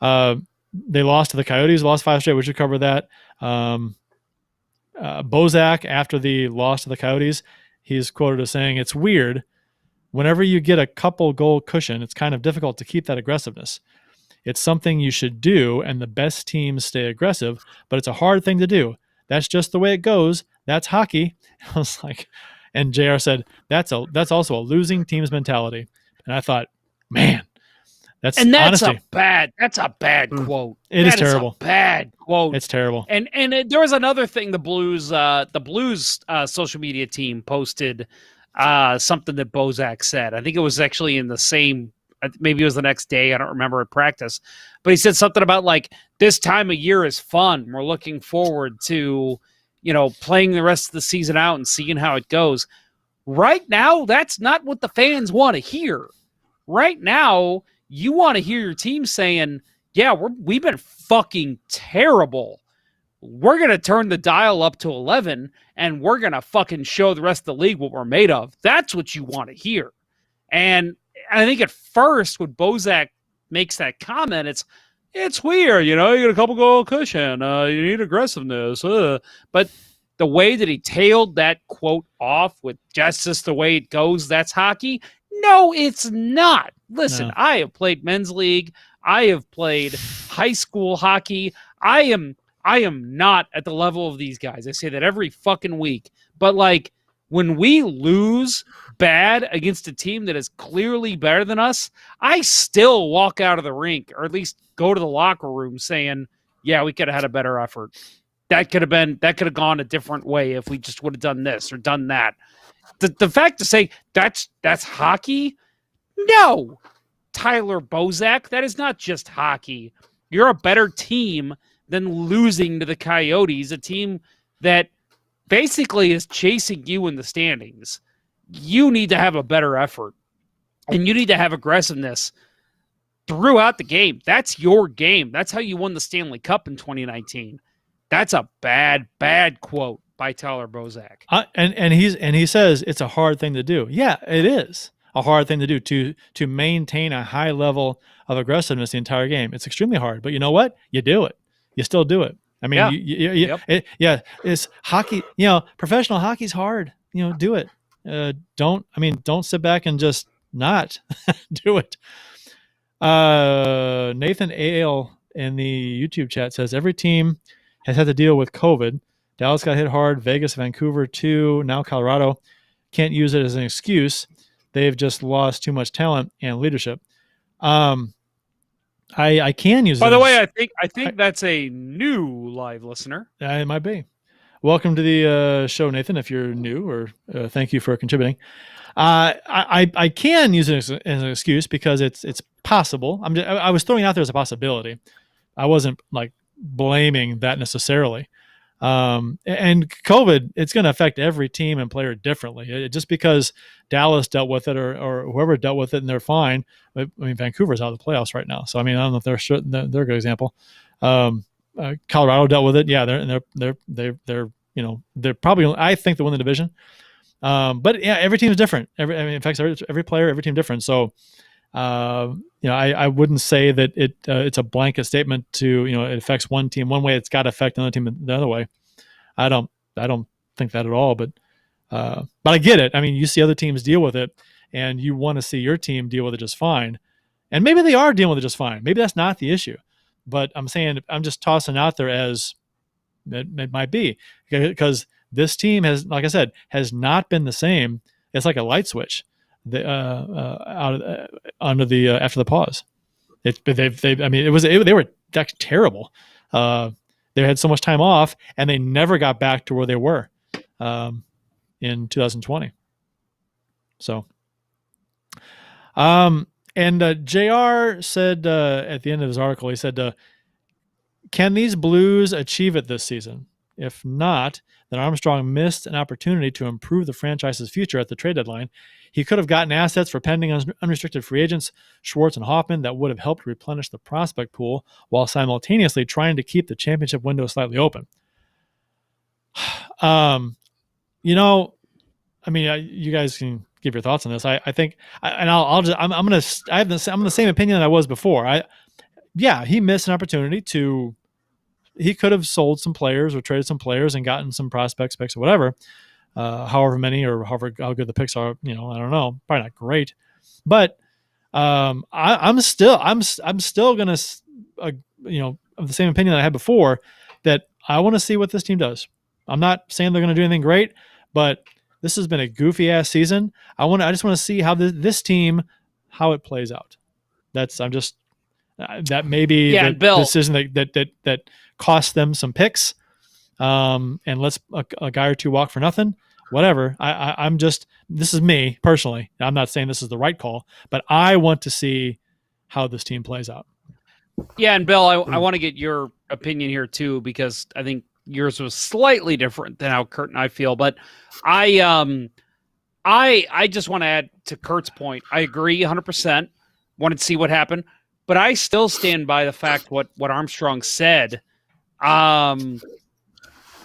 They lost to the Coyotes, lost 5 straight. We should cover that. Bozak, after the loss to the Coyotes, he's quoted as saying, "It's weird. Whenever you get a couple goal cushion, it's kind of difficult to keep that aggressiveness. It's something you should do, and the best teams stay aggressive, but it's a hard thing to do. That's just the way it goes. That's hockey." I was like, and JR said, that's also a losing team's mentality. And I thought, man, that's honesty. That's a bad quote. It is terrible. A bad quote. It's terrible. And there was another thing. The Blues social media team posted something that Bozak said. I think it was actually in the same. Maybe it was the next day. I don't remember at practice, but he said something about like, this time of year is fun. We're looking forward to, playing the rest of the season out and seeing how it goes. Right now, that's not what the fans want to hear. Right now, you want to hear your team saying, yeah, we've been fucking terrible. We're going to turn the dial up to 11 and we're going to fucking show the rest of the league what we're made of. That's what you want to hear. And I think at first when Bozak makes that comment, it's weird, you get a couple goal cushion, you need aggressiveness. But the way that he tailed that quote off with just the way it goes, that's hockey. No, it's not. Listen, no. I have played men's league. I have played high school hockey. I am not at the level of these guys. I say that every fucking week. But like when we lose bad against a team that is clearly better than us, I still walk out of the rink, or at least go to the locker room saying, yeah, we could have had a better effort. That could have gone a different way if we just would have done this or done that. The fact to say that's hockey, no, Tyler Bozak, that is not just hockey. You're a better team than losing to the Coyotes, a team that basically is chasing you in the standings. You need to have a better effort, and you need to have aggressiveness throughout the game. That's your game. That's how you won the Stanley Cup in 2019. That's a bad quote by Tyler Bozak. And he says it's a hard thing to do. Yeah, it is a hard thing to do to maintain a high level of aggressiveness the entire game. It's extremely hard, but you know what? You do it. You still do it. I mean, it's hockey. Professional hockey's hard. Do it. Don't sit back and just not do it. Nathan Ale in the YouTube chat says every team has had to deal with COVID. Dallas got hit hard. Vegas, Vancouver too. Now Colorado. Can't use it as an excuse. They've just lost too much talent and leadership. I can use it. By the way, I think that's a new live listener. It might be. Welcome to the show, Nathan. If you're new, or thank you for contributing. I can use it as an excuse because it's possible. I was throwing it out there as a possibility. I wasn't like blaming that necessarily. And COVID, it's going to affect every team and player differently. Just because Dallas dealt with it or whoever dealt with it and they're fine. I mean, Vancouver's out of the playoffs right now, so I mean, I don't know if they're a good example. Colorado dealt with it. Yeah, they're probably. I think they win the division. But yeah, every team is different. It affects every player, every team different. So, I wouldn't say that it's a blanket statement to, it affects one team one way. It's got to affect another team the other way. I don't think that at all, but I get it. I mean, you see other teams deal with it and you want to see your team deal with it just fine. And maybe they are dealing with it just fine. Maybe that's not the issue, but I'm just tossing out there as it might be, because this team has, like I said, has not been the same. It's like a light switch. After the pause, they were terrible. They had so much time off, and they never got back to where they were in 2020. So, JR said at the end of his article, he said, "Can these Blues achieve it this season? If not, then Armstrong missed an opportunity to improve the franchise's future at the trade deadline. He could have gotten assets for pending unrestricted free agents, Schwartz and Hoffman, that would have helped replenish the prospect pool while simultaneously trying to keep the championship window slightly open." You guys can give your thoughts on this. I think, and I'm the same opinion that I was before. He missed an opportunity he could have sold some players or traded some players and gotten some prospects, picks, or whatever, however many or however how good the picks are. I don't know, probably not great, but I'm still gonna, of the same opinion that I had before, that I want to see what this team does. I'm not saying they're going to do anything great, but this has been a goofy ass season. I just want to see how this team, how it plays out. That may be the decision that cost them some picks, and lets a guy or two walk for nothing. Whatever. This is me personally. I'm not saying this is the right call, but I want to see how this team plays out. Yeah, and Bill, I want to get your opinion here too, because I think yours was slightly different than how Kurt and I feel. But I just want to add to Kurt's point. I agree 100%. Wanted to see what happened, but I still stand by the fact what Armstrong said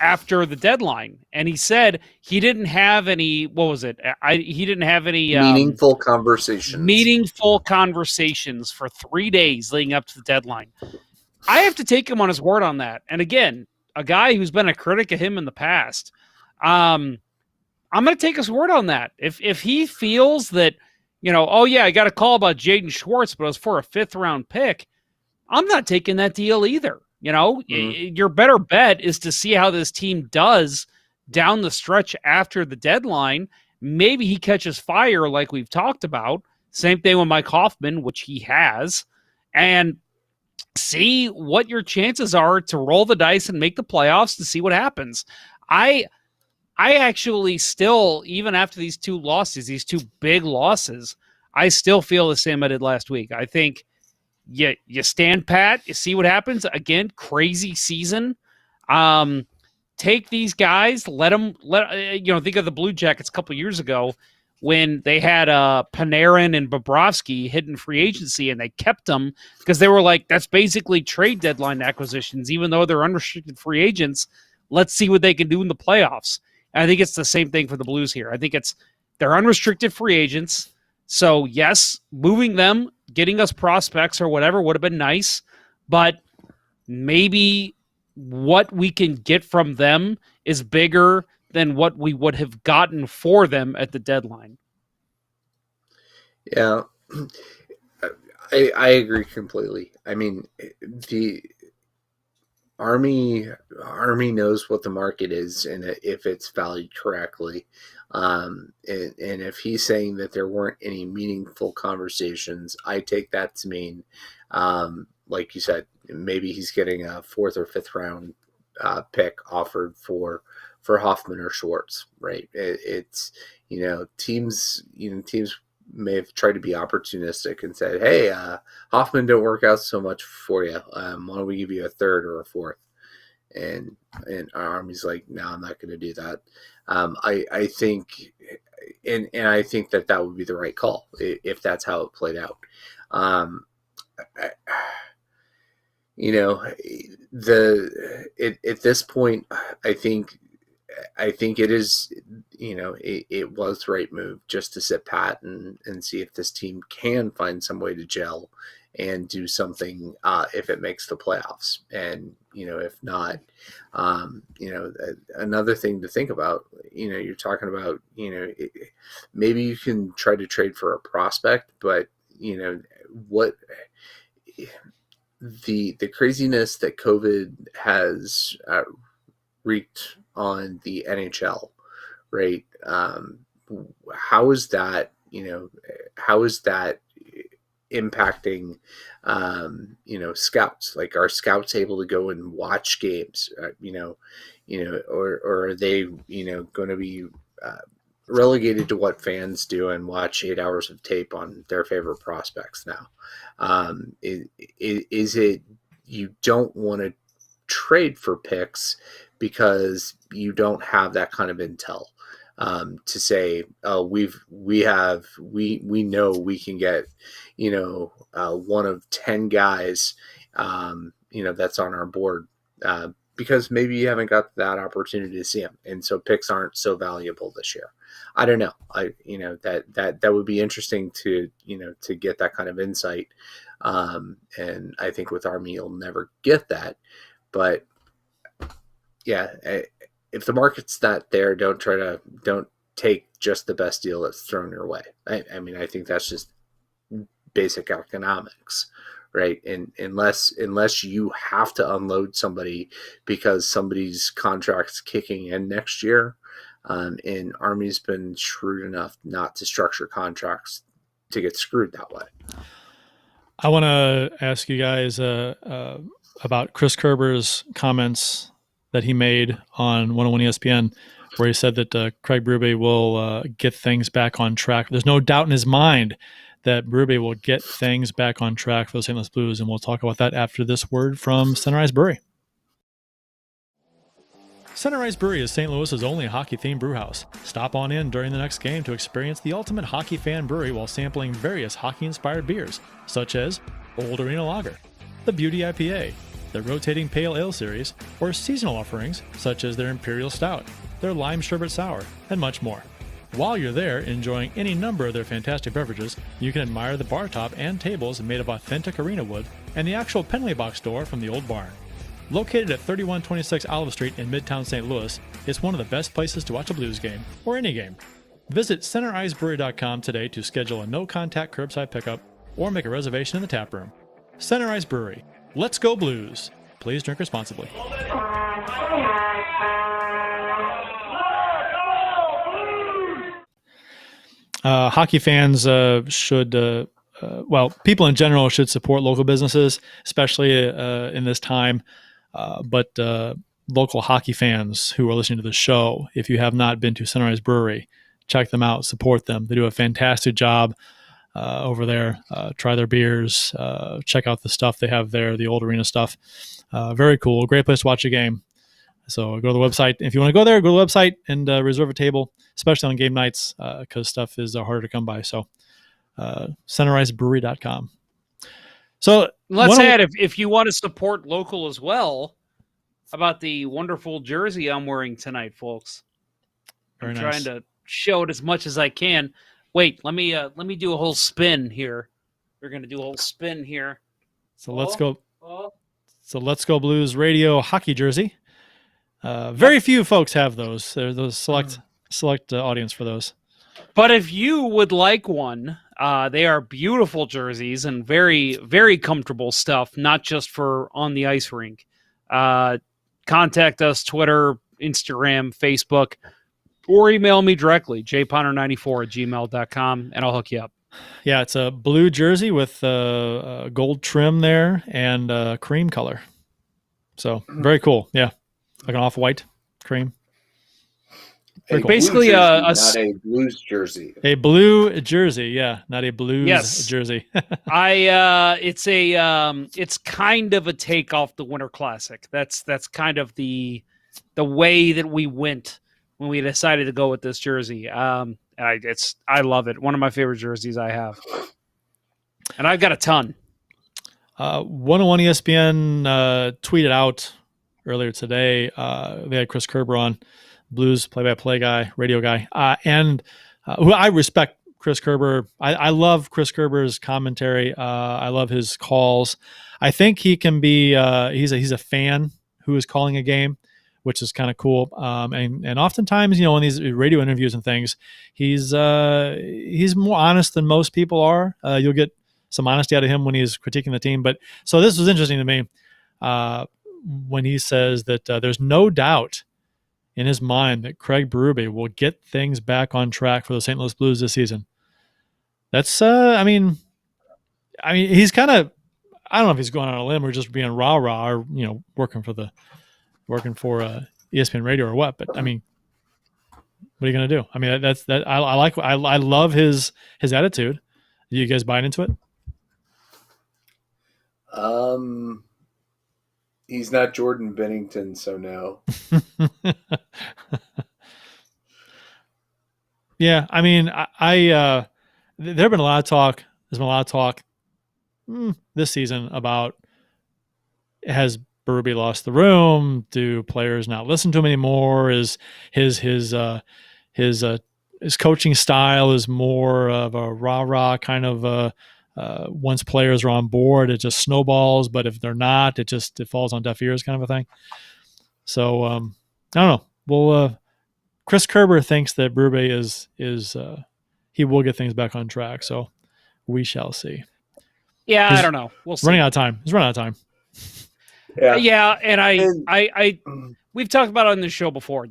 after the deadline, and he said he didn't have any. What was it? He didn't have any meaningful conversations. Meaningful conversations for 3 days leading up to the deadline. I have to take him on his word on that. And again, a guy who's been a critic of him in the past, I'm going to take his word on that. If he feels that, I got a call about Jaden Schwartz, but it was for a 5th round pick, I'm not taking that deal either. Your better bet is to see how this team does down the stretch after the deadline. Maybe he catches fire like we've talked about. Same thing with Mike Hoffman, which he has. And see what your chances are to roll the dice and make the playoffs to see what happens. I actually still, even after these two big losses, I still feel the same I did last week. I think you stand pat, you see what happens. Again, crazy season. Take these guys, think of the Blue Jackets a couple years ago when they had Panarin and Bobrovsky hidden free agency, and they kept them because they were like, that's basically trade deadline acquisitions, even though they're unrestricted free agents. Let's see what they can do in the playoffs. And I think it's the same thing for the Blues here. I think they're unrestricted free agents. So yes, moving them, getting us prospects or whatever would have been nice, but maybe what we can get from them is bigger than what we would have gotten for them at the deadline. Yeah, I agree completely. I mean, the Army knows what the market is and if it's valued correctly. And if he's saying that there weren't any meaningful conversations, I take that to mean, like you said, maybe he's getting a 4th or 5th round pick offered for Hoffman or Schwartz, right? It's teams may have tried to be opportunistic and said, hey, Hoffman don't work out so much for you. Why don't we give you a 3rd or a 4th? And Army's like, no, I'm not going to do that. I think, and I think that would be the right call if that's how it played out. At this point, I think it is, it was the right move just to sit pat and see if this team can find some way to gel and do something if it makes the playoffs. And, if not, another thing to think about, you're talking about, maybe you can try to trade for a prospect, but, what the craziness that COVID has wreaked on the NHL, right? How is that impacting, scouts? Like, are scouts able to go and watch games, or are they, going to be relegated to what fans do and watch 8 hours of tape on their favorite prospects now? Is it you don't want to trade for picks because you don't have that kind of intel to say, oh, we know we can get, one of 10 guys, that's on our board because maybe you haven't got that opportunity to see him, and so picks aren't so valuable this year. I don't know. That would be interesting to to get that kind of insight. And I think with Army you'll never get that. But yeah, if the market's not there, don't take just the best deal that's thrown your way. I mean, I think that's just basic economics, right? And unless you have to unload somebody because somebody's contract's kicking in next year, and Army's been shrewd enough not to structure contracts to get screwed that way. I want to ask you guys about Chris Kerber's comments that he made on 101 ESPN, where he said that Craig Berube will get things back on track. There's no doubt in his mind that Berube will get things back on track for the St. Louis Blues, and we'll talk about that after this word from Sunrise Brewery. Sunrise Brewery is St. Louis's only hockey-themed brewhouse. Stop on in during the next game to experience the ultimate hockey fan brewery while sampling various hockey-inspired beers, such as Old Arena Lager, the Beauty IPA, the Rotating Pale Ale Series, or seasonal offerings such as their Imperial Stout, their Lime Sherbet Sour, and much more. While you're there enjoying any number of their fantastic beverages, you can admire the bar top and tables made of authentic arena wood and the actual penalty box door from the old barn. Located at 3126 Olive Street in Midtown St. Louis, it's one of the best places to watch a Blues game, or any game. Visit CenterIceBrewery.com today to schedule a no-contact curbside pickup or make a reservation in the tap room. Center Ice Brewery. Let's go Blues. Please drink responsibly. Hockey fans should, people in general should support local businesses, especially in this time. But local hockey fans who are listening to the show, if you have not been to Sunrise Brewery, check them out, support them. They do a fantastic job over there. Try their beers, check out the stuff they have there, the old arena stuff. Very cool. Great place to watch a game. So go to the website. If you want to go there, go to the website and reserve a table, especially on game nights, because stuff is harder to come by. So CenterIceBrewery.com. So let's add, if you want to support local as well, about the wonderful jersey I'm wearing tonight, folks. I'm trying to show it as much as I can. Wait, let me do a whole spin here. We're gonna do a whole spin here. So let's go. So Let's Go Blues radio hockey jersey. Very few folks have those. There's those select audience for those. But if you would like one, they are beautiful jerseys and very, very comfortable stuff, not just for on the ice rink. Contact us, Twitter, Instagram, Facebook, or email me directly, jponder94@gmail.com, and I'll hook you up. Yeah, it's a blue jersey with gold trim there and cream color. So very cool. Yeah, like an off-white cream. Basically, not a Blues jersey. A blue jersey, yeah, not a Blues jersey. It's kind of a take off the Winter Classic. That's kind of the way that we went when we decided to go with this jersey. I love it. One of my favorite jerseys I have, and I've got a ton. 101 ESPN tweeted out earlier today. They had Chris Kerber on. Blues play-by-play guy, radio guy, and who I respect. Chris Kerber. I love Chris Kerber's commentary. I love his calls. I think he can be. He's a fan who is calling a game, which is kind of cool. And oftentimes, in these radio interviews and things, he's more honest than most people are. You'll get some honesty out of him when he's critiquing the team. But so this was interesting to me when he says that there's no doubt in his mind that Craig Berube will get things back on track for the St. Louis Blues this season. That's, I mean, he's kind of, I don't know if he's going on a limb or just being rah-rah or, working for ESPN Radio or what, but I mean, what are you going to do? I mean, I love his attitude. Do you guys buy into it? He's not Jordan Bennington, so no. Yeah, I mean, I there have been a lot of talk. There's been a lot of talk this season about, has Berube lost the room? Do players not listen to him anymore? Is his coaching style is more of a rah-rah kind of once players are on board, it just snowballs, but if they're not, it falls on deaf ears kind of a thing. So I don't know. Well, Chris Kerber thinks that Berube is he will get things back on track. So we shall see. Yeah, I don't know. We'll see. Running out of time. He's running out of time. Yeah, and I we've talked about it on the show before.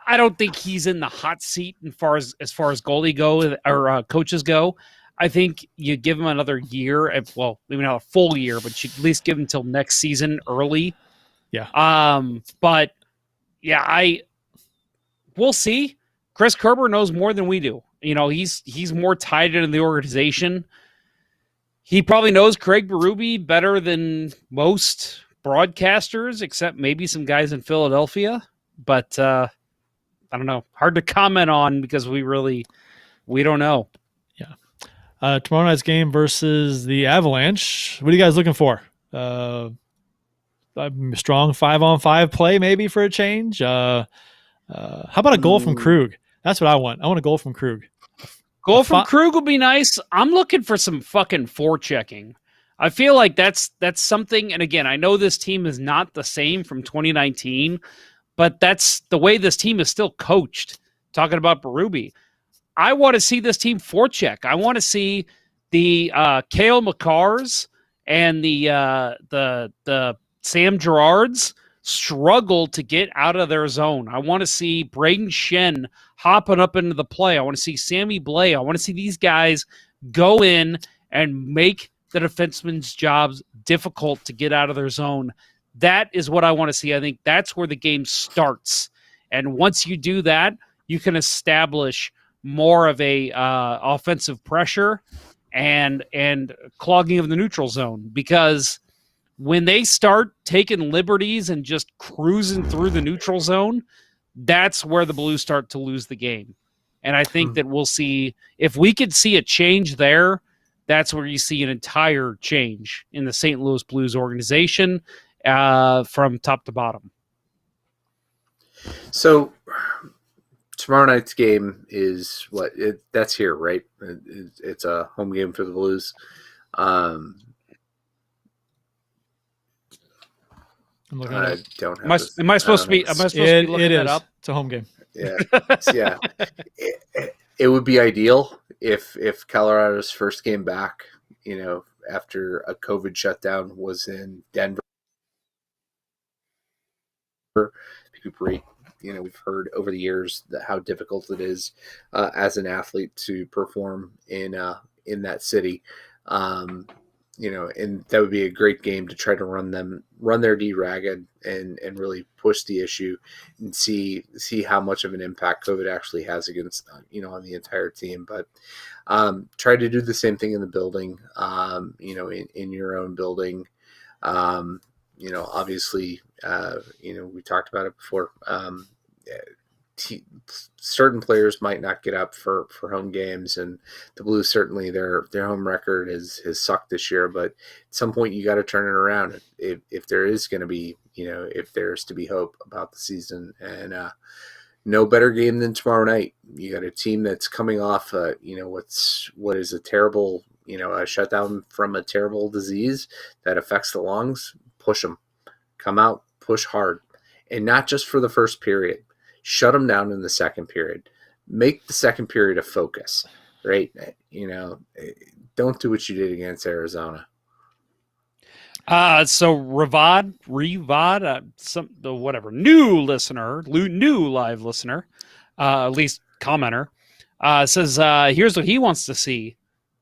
I don't think he's in the hot seat as far as goalie go or coaches go. I think you give him another year. Well, maybe not a full year, but you at least give him until next season early. Yeah. But yeah, we'll see. Chris Kerber knows more than we do. You know, he's more tied into the organization. He probably knows Craig Berube better than most broadcasters, except maybe some guys in Philadelphia. But I don't know. Hard to comment on because we don't know. Yeah. Tomorrow night's game versus the Avalanche. What are you guys looking for? A strong 5-on-5 play maybe for a change? How about a goal from Krug? That's what I want. I want a goal from Krug. Goal from Krug would be nice. I'm looking for some fucking forechecking. I feel like that's something. And again, I know this team is not the same from 2019, but that's the way this team is still coached. Talking about Berube, I want to see this team forecheck. I want to see the Cale Makars and the Sam Girards struggle to get out of their zone. I want to see Braden Shen hopping up into the play. I want to see Sammy Blais. I want to see these guys go in and make the defensemen's jobs difficult to get out of their zone. That is what I want to see. I think that's where the game starts. And once you do that, you can establish more of a offensive pressure and clogging of the neutral zone, because when they start taking liberties and just cruising through the neutral zone, that's where the Blues start to lose the game. And I think that we'll see, if we could see a change there, that's where you see an entire change in the St. Louis Blues organization from top to bottom. So tomorrow night's game is that's here, right? It's a home game for the Blues. I don't have am I supposed to be looking that up? It's a home game. Yeah. Yeah. It would be ideal if Colorado's first game back, after a COVID shutdown, was in Denver. Recuperate. We've heard over the years how difficult it is as an athlete to perform in that city. And that would be a great game to try to run their D ragged and really push the issue and see how much of an impact COVID actually has against, on the entire team. But try to do the same thing in the building, in your own building. Obviously, we talked about it before. Certain players might not get up for home games, and the Blues, certainly their home record has sucked this year, but at some point you got to turn it around if there is going to be, if there's to be hope about the season. And no better game than tomorrow night. You got a team that's coming off what is a terrible, a shutdown from a terrible disease that affects the lungs. Push them, come out, push hard, and not just for the first period. Shut them down in the second period. Make the second period a focus, right? Don't do what you did against Arizona. So Revad, new live listener, at least commenter, says here's what he wants to see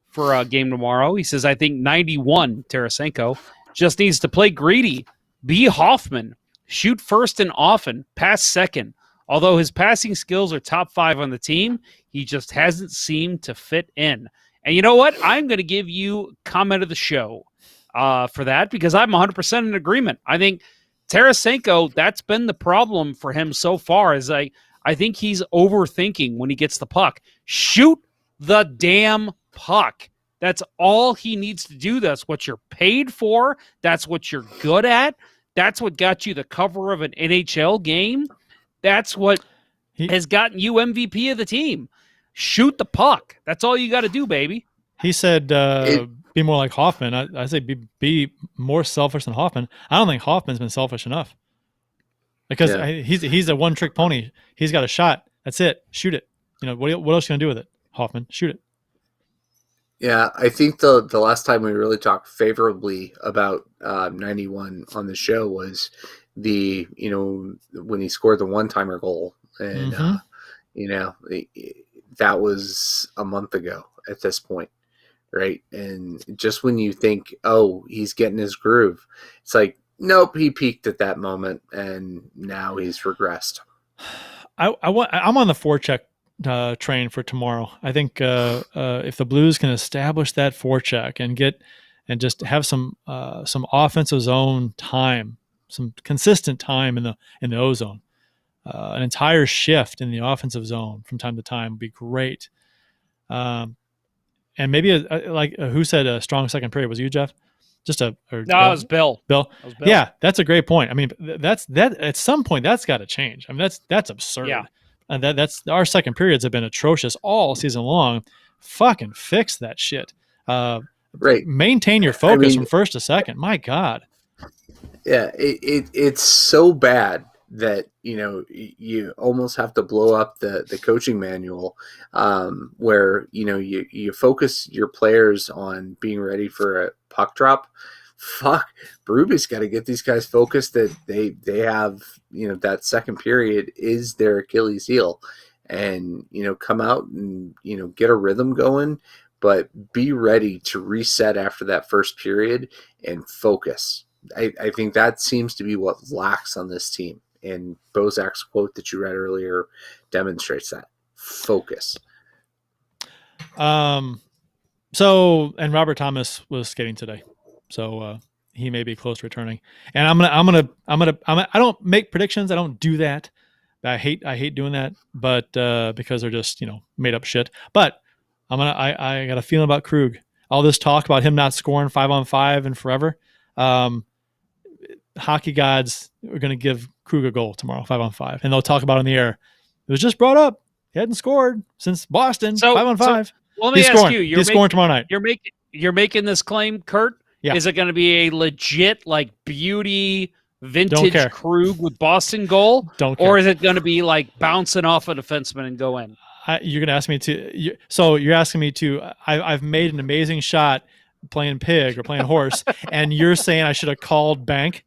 for a game tomorrow. He says, I think 91 Tarasenko just needs to play greedy, be Hoffman, shoot first and often, pass second. Although his passing skills are top 5 on the team, he just hasn't seemed to fit in. And you know what? I'm going to give you comment of the show for that, because I'm 100% in agreement. I think Tarasenko, that's been the problem for him so far, is I think he's overthinking when he gets the puck. Shoot the damn puck. That's all he needs to do. That's what you're paid for. That's what you're good at. That's what got you the cover of an NHL game. That's what has gotten you MVP of the team. Shoot the puck. That's all you got to do, baby. He said, be more like Hoffman. I say be more selfish than Hoffman. I don't think Hoffman's been selfish enough because he's a one-trick pony. He's got a shot. That's it. Shoot it. What else are you going to do with it, Hoffman? Shoot it. Yeah, I think the last time we really talked favorably about 91 on the show was when he scored the one-timer goal. And, that was a month ago at this point, right? And just when you think, oh, he's getting his groove, it's like, nope, he peaked at that moment, and now he's regressed. I'm on the forecheck train for tomorrow. I think if the Blues can establish that forecheck and just have some offensive zone time, some consistent time in the O zone, an entire shift in the offensive zone from time to time would be great. And maybe who said a strong second period? Was it you, Jeff? It was Bill. Bill. Yeah, that's a great point. I mean, that at some point that's got to change. I mean, that's absurd. Yeah. And that's our second periods have been atrocious all season long. Fucking fix that shit. Right. Maintain your focus from first to second. My God. Yeah, it's so bad that you almost have to blow up the coaching manual, where you focus your players on being ready for a puck drop. Fuck, Berube's got to get these guys focused that they have that second period is their Achilles heel, and come out and get a rhythm going, but be ready to reset after that first period and focus. I think that seems to be what lacks on this team. And Bozak's quote that you read earlier demonstrates that. Focus. So, and Robert Thomas was skating today, so he may be close to returning. And I don't make predictions. I don't do that. I hate doing that, but because they're just made up shit. But I got a feeling about Krug. All this talk about him not scoring 5-on-5 and forever. Hockey gods are going to give Krug a goal tomorrow, 5-on-5, and they'll talk about it on the air. It was just brought up. He hadn't scored since Boston, 5-on-5. Let me ask you: He's scoring tomorrow night. You're making this claim, Kurt? Yeah. Is it going to be a legit beauty vintage Krug with Boston goal? Don't care. Or is it going to be bouncing off a defenseman and go in? You're going to ask me to. So you're asking me to. I've made an amazing shot playing pig or playing horse, and you're saying I should have called bank.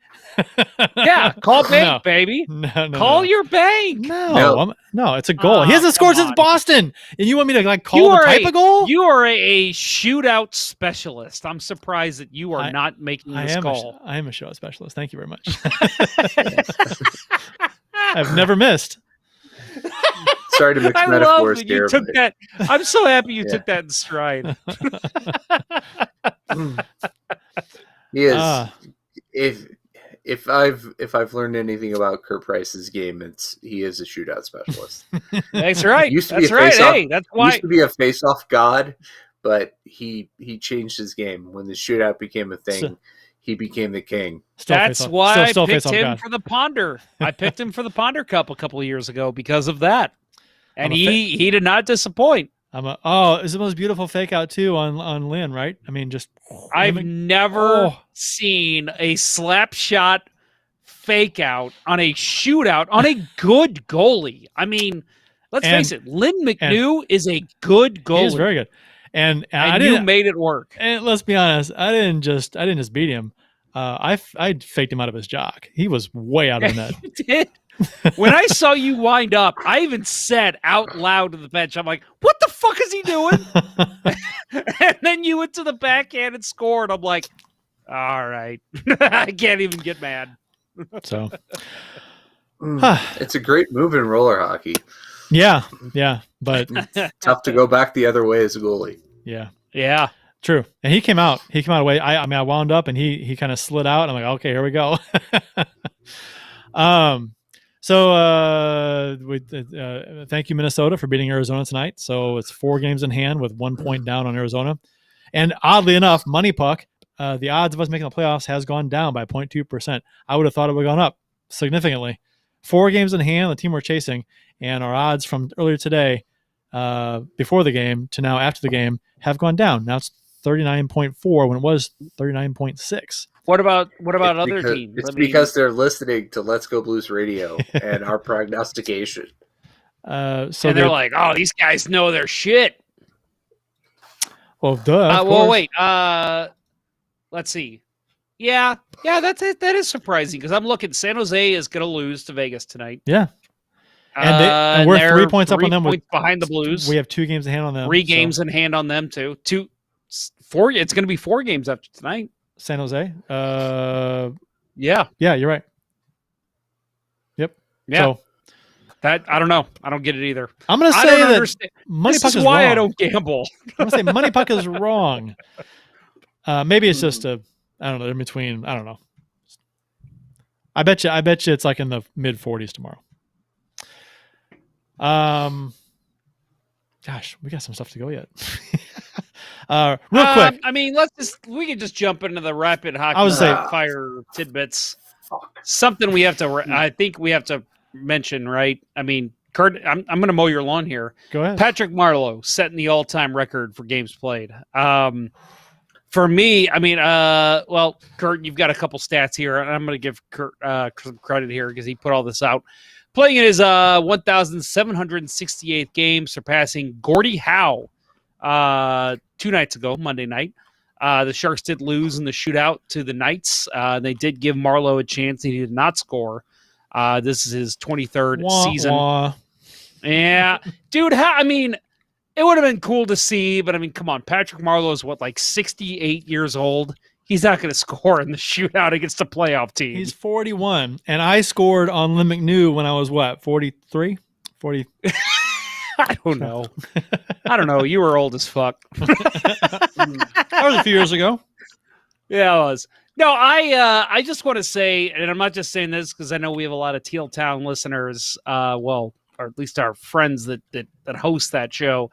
Yeah, call bank, baby. Call your bank. No, it's a goal. He hasn't scored since Boston, and you want me to call the type of goal? You are a shootout specialist. I'm surprised that you are not making this call. I am a shootout specialist. Thank you very much. I've never missed. Sorry to mix metaphors here. I'm so happy you took that in stride. He is. If I've learned anything about Kurt Price's game, he is a shootout specialist. That's right. That's why used to be a face-off god, but he changed his game when the shootout became a thing. He became the king. That's why I picked him for the Ponder. I picked him for the Ponder Cup a couple of years ago because of that, and he did not disappoint. It's the most beautiful fake out too on Lynn, right? I mean, I've never seen a slap shot fake out on a shootout on a good goalie. I mean, let's face it, Lynn McNew is a good goalie. He's very good. And you made it work. And let's be honest, I didn't just beat him. I faked him out of his jock. He was way out of the net. You did. When I saw you wind up, I even said out loud to the bench, I'm like, what the fuck is he doing? And then you went to the backhand and scored. I'm like, all right. I can't even get mad. So it's a great move in roller hockey. Yeah, but tough to go back the other way as a goalie. Yeah, true. And he came out away. I wound up and he kind of slid out. I'm like, okay, here we go. So thank you, Minnesota, for beating Arizona tonight. So it's 4 games in hand with 1 point down on Arizona. And oddly enough, Moneypuck, the odds of us making the playoffs has gone down by 0.2%. I would have thought it would have gone up significantly. 4 games in hand, the team we're chasing, and our odds from earlier today, before the game to now after the game, have gone down. Now it's 39.4 when it was 39.6. What about other teams? It's because they're listening to Let's Go Blues Radio and our prognostication. So they're like, oh, these guys know their shit. Well, duh. Well, wait. Let's see. Yeah, that's it. That is surprising because I'm looking. San Jose is going to lose to Vegas tonight. Yeah, and we're 3 points up on them. Behind the Blues. We have 2 games in hand on them. 3 games in hand on them too. 4. It's going to be 4 games after tonight. San Jose. Yeah, you're right. Yep. Yeah. So, that I don't know. I don't get it either. I'm going to say that Moneypuck is why wrong. I don't gamble. I'm going to say Moneypuck is wrong. Maybe it's just I don't know, in between. I don't know. I bet you it's like in the mid 40s tomorrow. Gosh, we got some stuff to go yet. Real quick. I mean, we can just jump into the rapid hockey fire tidbits. Something we have to. I think we have to mention, right? I mean, Kurt, I'm going to mow your lawn here. Go ahead. Patrick Marleau setting the all-time record for games played. For me, I mean, well, Kurt, you've got a couple stats here, and I'm going to give Kurt some credit here because he put all this out. Playing in his 1,768th game, surpassing Gordie Howe 2 nights ago, Monday night. The Sharks did lose in the shootout to the Knights. They did give Marleau a chance, and he did not score. This is his 23rd season. Yeah. Dude, I mean, it would have been cool to see, but I mean, come on. Patrick Marleau is like 68 years old? He's not going to score in the shootout against the playoff team. He's 41, and I scored on Lim McNew when I was, 43? 40. I don't know. You were old as fuck. That was a few years ago. Yeah, it was. No, I just want to say, and I'm not just saying this because I know we have a lot of Teal Town listeners, or at least our friends that host that show.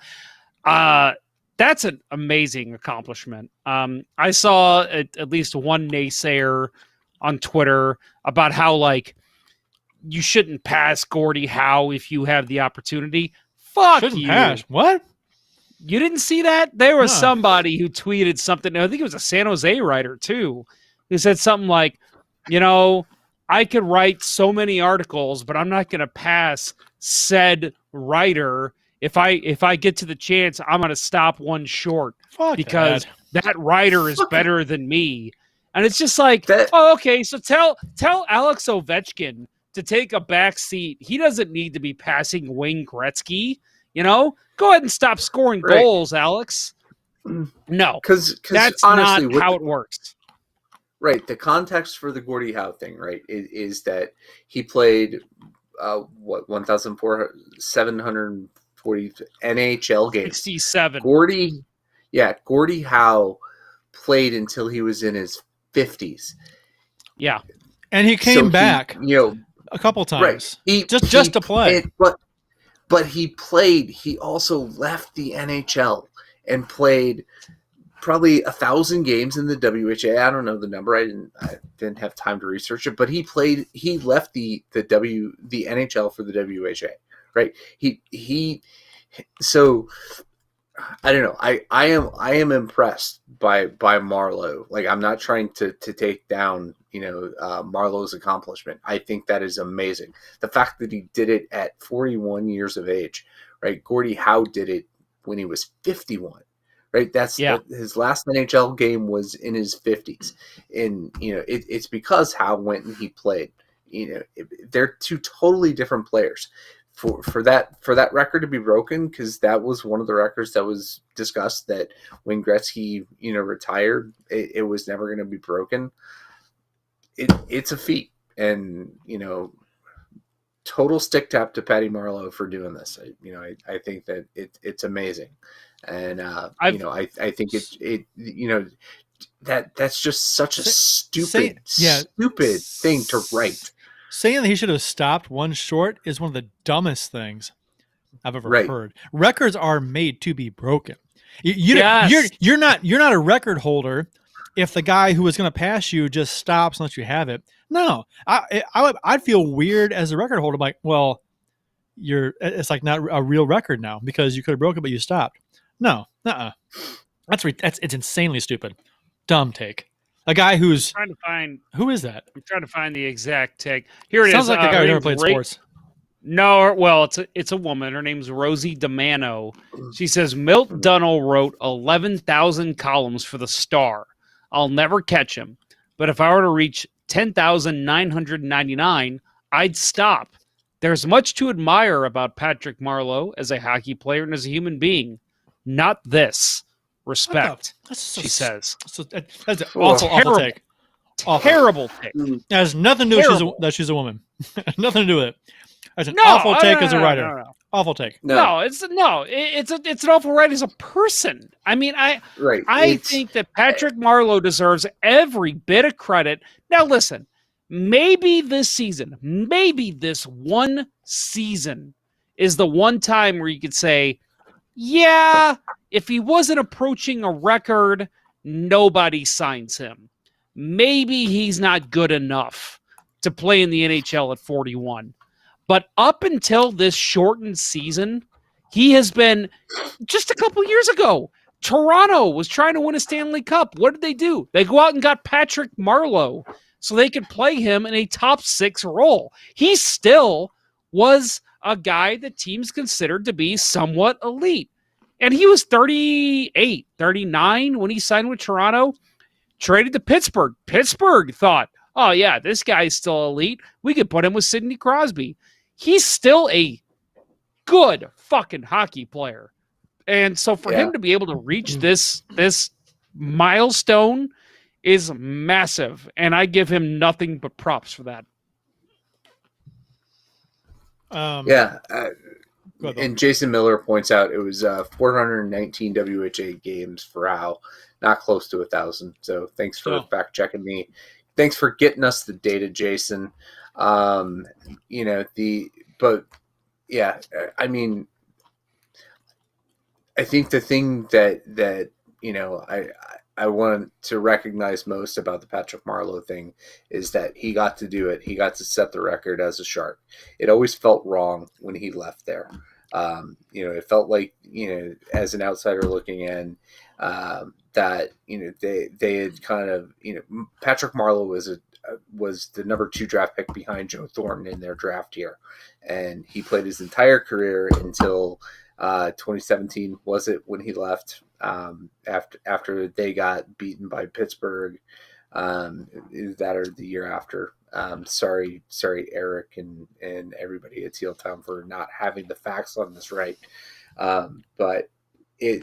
That's an amazing accomplishment. I saw at least one naysayer on Twitter about how, like, you shouldn't pass Gordie Howe if you have the opportunity. Fuck shouldn't you. Pass. What? You didn't see that? There was somebody who tweeted something. I think it was a San Jose writer, too, who said something like, I could write so many articles, but I'm not going to pass said writer. If I get to the chance, I'm going to stop one short because that writer is better than me. And it's just like, okay, so tell Alex Ovechkin to take a back seat. He doesn't need to be passing Wayne Gretzky. Go ahead and stop scoring goals, Alex. No, because that's honestly, not how it works. Right. The context for the Gordie Howe thing, right, is that he played 1,740 NHL games. 67. Gordie Howe played until he was in his 50s. Yeah. And he came back a couple times. Right. He just to play. But he played. He also left the NHL and played probably 1,000 games in the WHA. I don't know the number. I didn't have time to research it. But he left the NHL for the WHA. Right. So I don't know. I am impressed by Marleau. Like, I'm not trying to take down Marleau's accomplishment. I think that is amazing. The fact that he did it at 41 years of age, right? Gordie Howe did it when he was 51, right? His last NHL game was in his 50s, and it's because Howe went and he played. They're 2 totally different players. For that record to be broken, because that was one of the records that was discussed, that when Gretzky retired, it was never going to be broken. It's a feat, and total stick tap to Patty Marleau for doing this. I think that it's amazing, and I think that's just such a stupid thing to write. Saying that he should have stopped one short is one of the dumbest things I've ever heard. Records are made to be broken. You're not a record holder if the guy who is going to pass you just stops and lets you have it. No, I'd feel weird as a record holder. Like, well, it's like not a real record now because you could have broke it, but you stopped. No, it's insanely stupid, dumb take. A guy who's trying to find who is that? I'm trying to find the exact take. Here it Sounds is. like a guy who never played sports. No, well, it's a woman. Her name's Rosie DeMano. She says Milt Dunnell wrote 11,000 columns for the Star. I'll never catch him, but if I were to reach 10,999, I'd stop. There's much to admire about Patrick Marleau as a hockey player and as a human being. Not this. Respect, she says. That's an awful take. Terrible take. It has nothing to do with that she's a woman. Nothing to do with it. That's an awful take as a writer. No. Awful take. It's an awful write as a person. I mean, I think that Patrick Marleau deserves every bit of credit. Now, listen, maybe this one season is the one time where you could say, yeah, if he wasn't approaching a record, nobody signs him. Maybe he's not good enough to play in the NHL at 41. But up until this shortened season, he has been, just a couple years ago, Toronto was trying to win a Stanley Cup. What did they do? They go out and got Patrick Marleau so they could play him in a top 6 role. He still was a guy that teams considered to be somewhat elite. And he was 38, 39 when he signed with Toronto, traded to Pittsburgh. Pittsburgh thought, oh, yeah, this guy's still elite. We could put him with Sidney Crosby. He's still a good fucking hockey player. And so for him to be able to reach this milestone is massive. And I give him nothing but props for that. And Jason Miller points out it was 419 WHA games for Al, not close to 1,000. So thanks for fact checking me. Thanks for getting us the data, Jason. I mean, I think the thing that I want to recognize most about the Patrick Marleau thing is that he got to do it. He got to set the record as a Shark. It always felt wrong when he left there. It felt like, as an outsider looking in, that, they had kind of, Patrick Marleau was the number 2 draft pick behind Joe Thornton in their draft year. And he played his entire career until 2017, was it, when he left, after they got beaten by Pittsburgh, that or the year after. Sorry, Eric and everybody at Teal Town for not having the facts on this right. But it